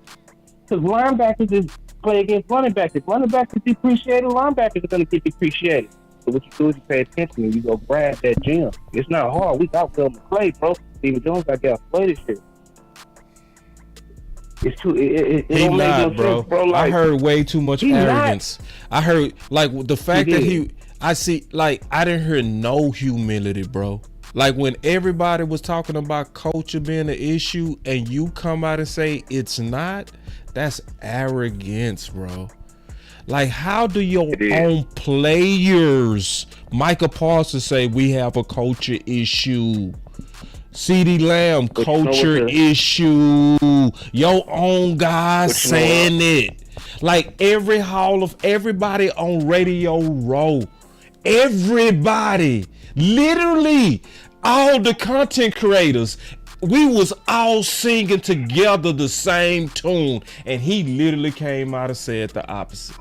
Because linebackers just play against running backs. If running backs is depreciated, linebackers are going to get depreciated. So what you do is you pay attention and you go grab that gym. It's not hard. We got Will McClay, bro. Stephen Jones got to play this shit. It's too. It he don't lied, make no sense, bro. I heard way too much arrogance. I heard like the fact that I didn't hear no humility, bro. Like when everybody was talking about culture being an issue, and you come out and say it's not. That's arrogance, bro. Like, how do your own players, Micah Parsons, say we have a culture issue? CeeDee Lamb, culture issue. Your own guys saying it. Like everybody on Radio Row. Everybody. Literally, all the content creators. We was all singing together the same tune. And he literally came out and said the opposite.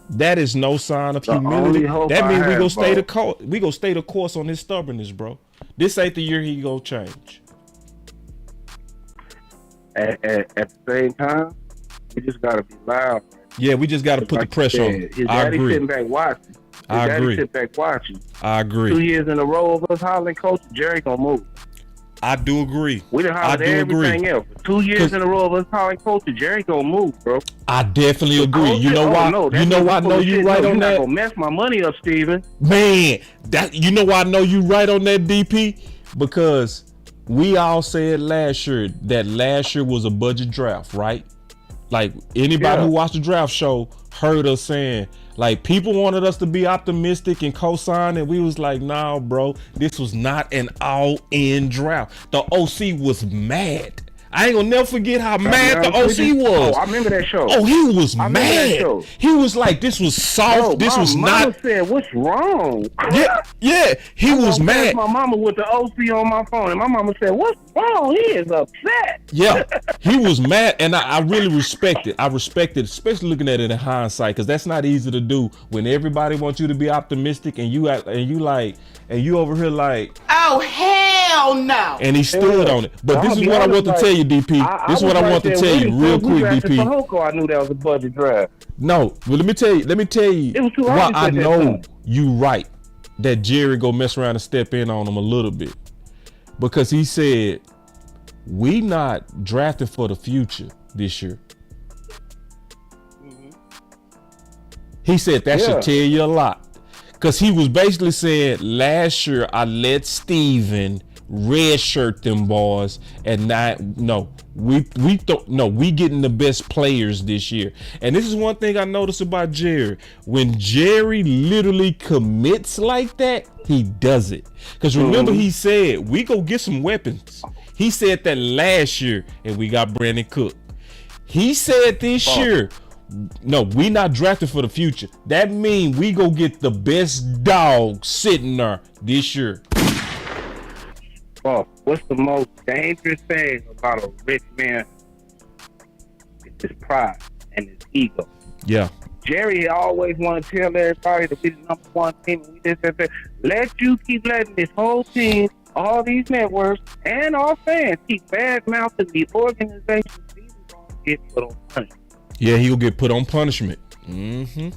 That is no sign of humility. That means we gonna stay the course. We gonna stay the course on his stubbornness, bro. This ain't the year he gonna change. At the same time, we just gotta be loud. Yeah, we just gotta put the pressure on him. His daddy sitting back watching. I agree. I agree. 2 years in a row of us hollering, Coach, Jerry gonna move. I do agree. We done hollered everything else. 2 years in a row of us hollering, Coach, Jerry gonna move, bro. I definitely agree. You know why? You know why I know you right on that? You're not gonna mess my money up, Steven. Man, you know why I know you right on that, DP? Because we all said last year that last year was a budget draft, right? Like anybody who watched the draft show heard us saying, like, people wanted us to be optimistic and co-sign, and we was like, nah, bro, this was not an all-in draft. The OC was mad. I ain't gonna never forget how mad the OC was. Oh, I remember that show. Oh, he was mad. He was like, this was soft. This was not. Mama said, what's wrong? Yeah. He was mad. My mama with the OC on my phone, and my mama said, what's wrong? He is upset. Yeah, he was mad, and I really respect it. I respect it, especially looking at it in hindsight, because that's not easy to do when everybody wants you to be optimistic, and you over here like, oh hell no! And he stood on it. But this is what I want to tell you, DP. This is what I want to tell you real quick, DP. I knew that was a budget draft. No, but let me tell you why I know you right that Jerry go mess around and step in on him a little bit. Because he said, we not drafting for the future this year. He said that should tell you a lot. Because he was basically saying, last year I let Steven redshirt them boys, and we getting the best players this year. And this is one thing I noticed about Jerry. When Jerry literally commits like that, he does it. Because remember, he said, we go get some weapons. He said that last year, and we got Brandon Cook. He said this year, no, we not drafted for the future. That means we go get the best dog sitting there this year. What's the most dangerous thing about a rich man? It's his pride and his ego. Yeah. Jerry always want to tell everybody that we the number one team. And we just let you keep letting this whole team all these networks and our fans keep bad mouthing the organization, he's gonna get put on punishment. Yeah, he'll get put on punishment. Mm-hmm.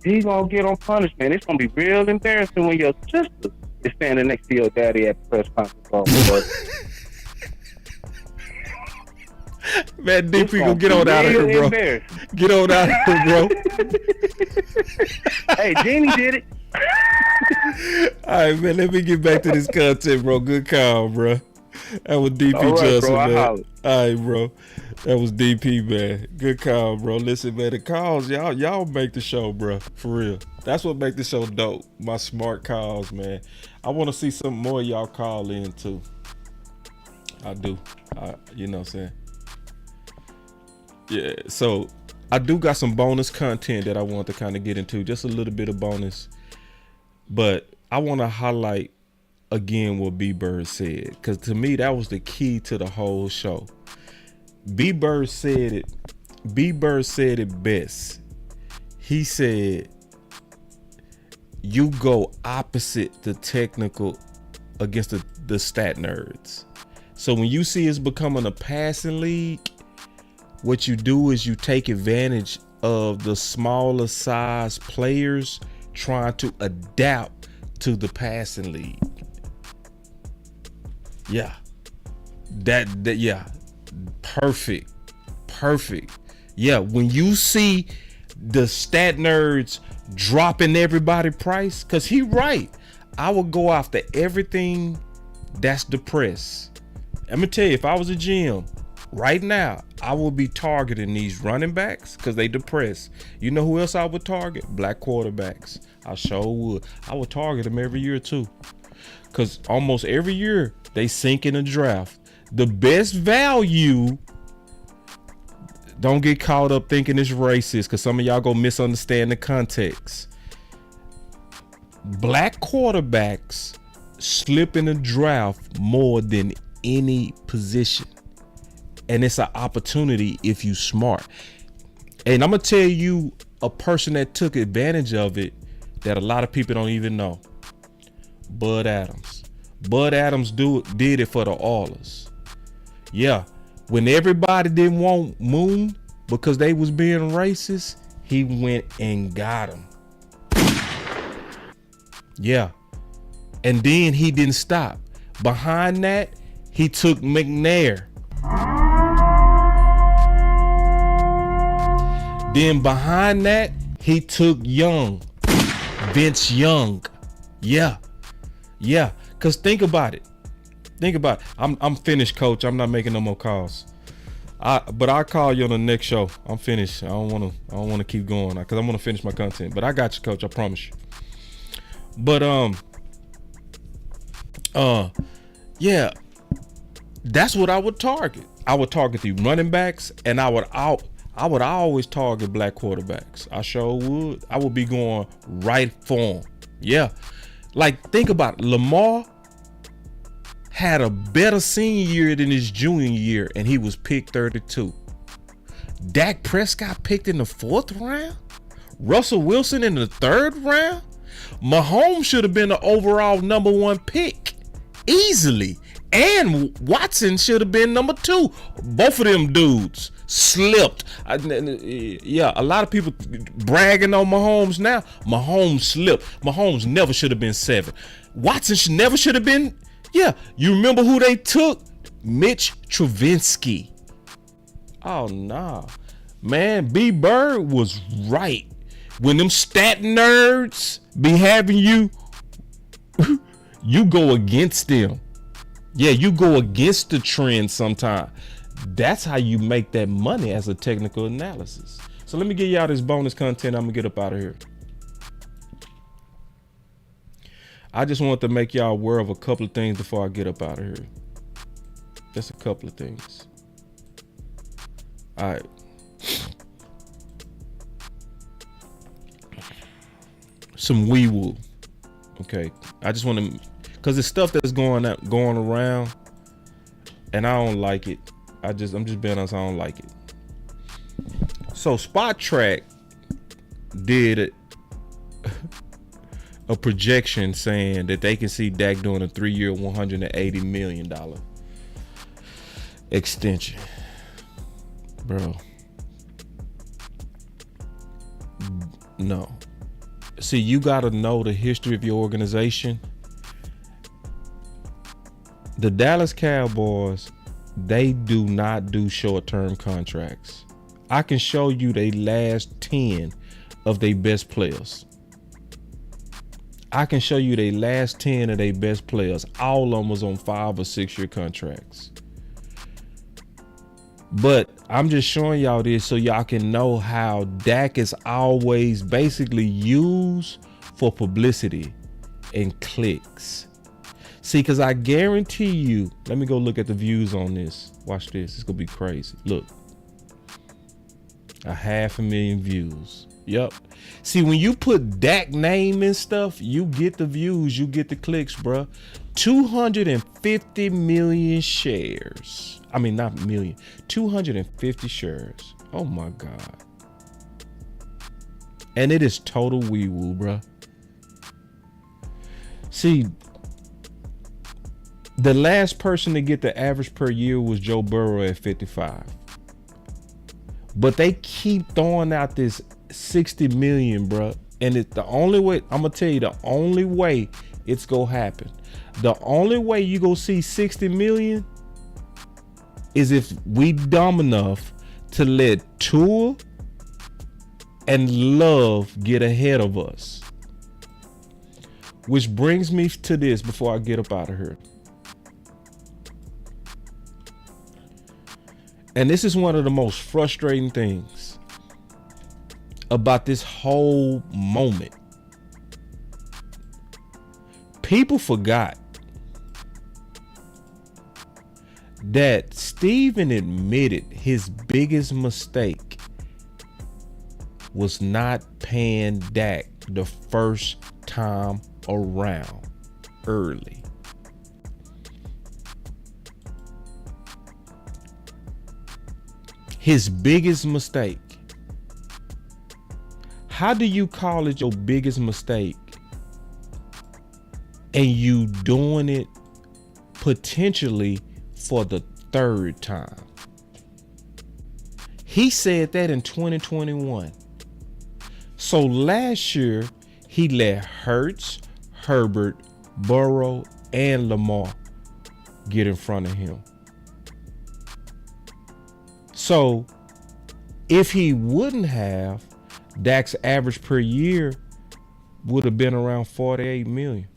He's gonna get on punishment. It's gonna be real embarrassing when your sister is standing next to your daddy at the press conference. Man, DP, go get on out of here, bro. Get on out of here, bro. Hey, Jeannie did it. All right, man, let me get back to this content, bro. Good call, bro. That was DP All right, Johnson, bro, man. All right, bro. That was DP, man. Good call, bro. Listen, man, the calls, y'all make the show, bro. For real. That's what make the show dope. My smart calls, man. I want to see some more of y'all call in, too. I do. You know what I'm saying? Yeah, so I do got some bonus content that I want to kind of get into. Just a little bit of bonus. But I want to highlight again what B-Bird said, because to me that was the key to the whole show. B-Bird said it best. He said you go opposite the technical against the stat nerds. So when you see it's becoming a passing league, what you do is you take advantage of the smaller size players trying to adapt to the passing league. Yeah. That yeah. Perfect. Yeah, when you see the stat nerds dropping everybody price, cause he right. I would go after everything that's depressed. I'm gonna tell you, if I was a GM right now, I would be targeting these running backs because they depressed. You know who else I would target? Black quarterbacks. I sure would. I would target them every year too, because almost every year they sink in the draft. The best value, don't get caught up thinking it's racist, because some of y'all go misunderstand the context. Black quarterbacks slip in the draft more than any position. And it's an opportunity if you smart. And I'm gonna tell you a person that took advantage of it that a lot of people don't even know. Bud Adams. Bud Adams did it for the Oilers. Yeah, when everybody didn't want Moon because they was being racist, he went and got him. Yeah, and then he didn't stop. Behind that, he took McNair. Then behind that, he took Young, Vince Young. Yeah. Cause think about it. I'm finished, coach. I'm not making no more calls. But I'll call you on the next show. I'm finished. I don't want to keep going because I want to finish my content. But I got you, coach. I promise you. But yeah, that's what I would target. I would target the running backs, and I would always target black quarterbacks. I sure would. I would be going right for them. Yeah. Like, think about it. Lamar had a better senior year than his junior year, and he was picked 32. Dak Prescott picked in the 4th round. Russell Wilson in the 3rd round. Mahomes should have been the overall number 1 pick easily. And Watson should have been number 2. Both of them dudes slipped. Yeah, a lot of people bragging on Mahomes now. Mahomes slipped. Mahomes never should have been 7. Watson never should have been. Yeah, you remember who they took? Mitch Trubisky. Oh, nah. Man, B. Bird was right. When them stat nerds be having you, you go against them. Yeah, you go against the trend sometimes. That's how you make that money as a technical analysis. So let me give y'all this bonus content. I'm gonna get up out of here. I just want to make y'all aware of a couple of things before I get up out of here. Just a couple of things. All right. Some wee woo. Okay. I just want to, because it's stuff that's going around, and I don't like it. I'm just being honest, I don't like it. So Spot Track did a projection saying that they can see Dak doing a 3-year, $180 million extension. Bro. No. See, you got to know the history of your organization. The Dallas Cowboys, they do not do short-term contracts. I can show you they last 10 of their best players. I can show you they last 10 of their best players. All of them was on 5 or 6 year contracts. But I'm just showing y'all this so y'all can know how Dak is always basically used for publicity and clicks. See, because I guarantee you, let me go look at the views on this. Watch this. It's going to be crazy. Look. 500,000 views. Yup. See, when you put Dak name and stuff, you get the views, you get the clicks, bruh. 250 million shares. I mean, not million. 250 shares. Oh my God. And it is total wee woo, bruh. See, the last person to get the average per year was Joe Burrow at 55. But they keep throwing out this 60 million, bruh. And it's the only way, I'm going to tell you, the only way it's going to happen. The only way you go see 60 million is if we dumb enough to let Tua and Love get ahead of us. Which brings me to this before I get up out of here. And this is one of the most frustrating things about this whole moment. People forgot that Steven admitted his biggest mistake was not paying Dak the first time around early. His biggest mistake. How do you call it your biggest mistake and you doing it potentially for the third time? He said that in 2021. So last year, he let Hurts, Herbert, Burrow, and Lamar get in front of him. So if he wouldn't have, Dak's average per year would have been around 48 million.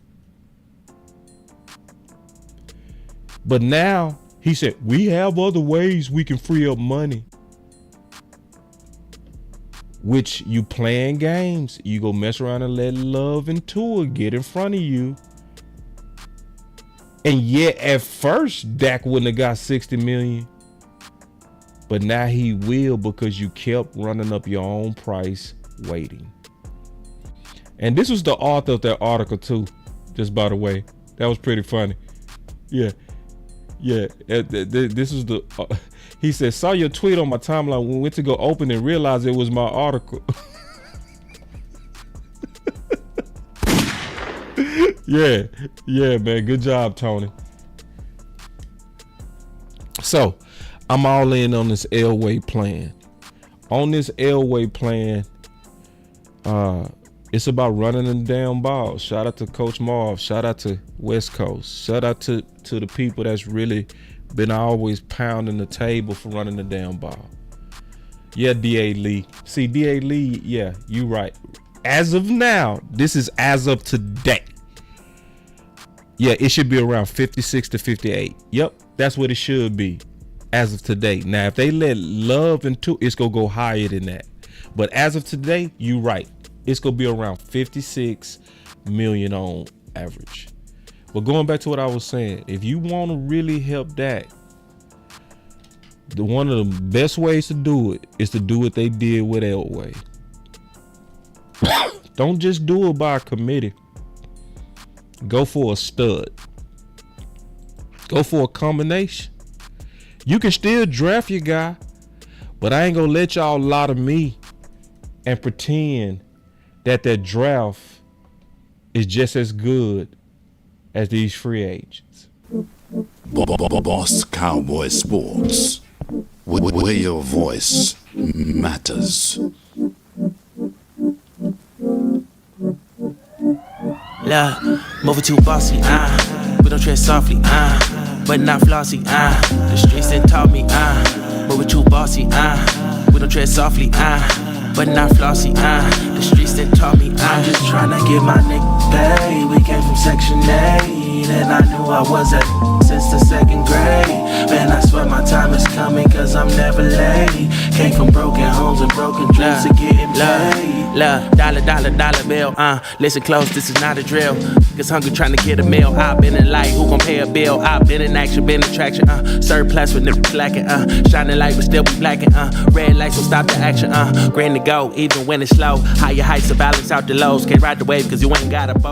But now he said, we have other ways we can free up money. Which you playing games. You go mess around and let Love and Tua get in front of you. And yet at first, Dak wouldn't have got 60 million. But now he will because you kept running up your own price waiting. And this was the author of that article too, just by the way. That was pretty funny. Yeah. This is the... he said, saw your tweet on my timeline. We went to go open and realized it was my article. Yeah, man. Good job, Tony. So, I'm all in on this Elway plan. On this Elway plan, it's about running the damn ball. Shout out to Coach Marv. Shout out to West Coast. Shout out to the people that's really been always pounding the table for running the damn ball. Yeah, D.A. Lee. See, D.A. Lee, yeah, you right. As of now, this is as of today. Yeah, it should be around 56 to 58. Yep, that's what it should be. As of today. Now, if they let Love and Tua, it's going to go higher than that. But as of today, you're right. It's going to be around 56 million on average. But going back to what I was saying, if you want to really help Dak, one of the best ways to do it is to do what they did with Elway. Don't just do it by a committee. Go for a stud. Go for a combination. You can still draft your guy, but I ain't gonna let y'all lie to me and pretend that draft is just as good as these free agents. Boss Cowboy Sports, where your voice matters. Look, moving too bossy, we don't tread softly, but not flossy, the streets done taught me, moving too bossy, we don't tread softly, but not flossy, the streets done taught me, I'm just tryna get my nigga paid. We came from Section 8, and I knew I was at since the second grade. Man, I swear my time is coming, cause I'm never late. Came from broken homes and broken dreams to getting paid. Love, dollar bill, listen close, this is not a drill. Niggas hungry trying to get a meal. I've been in light, who gon' pay a bill? I've been in action, been in traction, surplus with niggas lacking, shining light but still be blacking, red lights will stop the action, green to go, even when it's slow. Higher heights to balance out the lows. Can't ride the wave cause you ain't got a boat.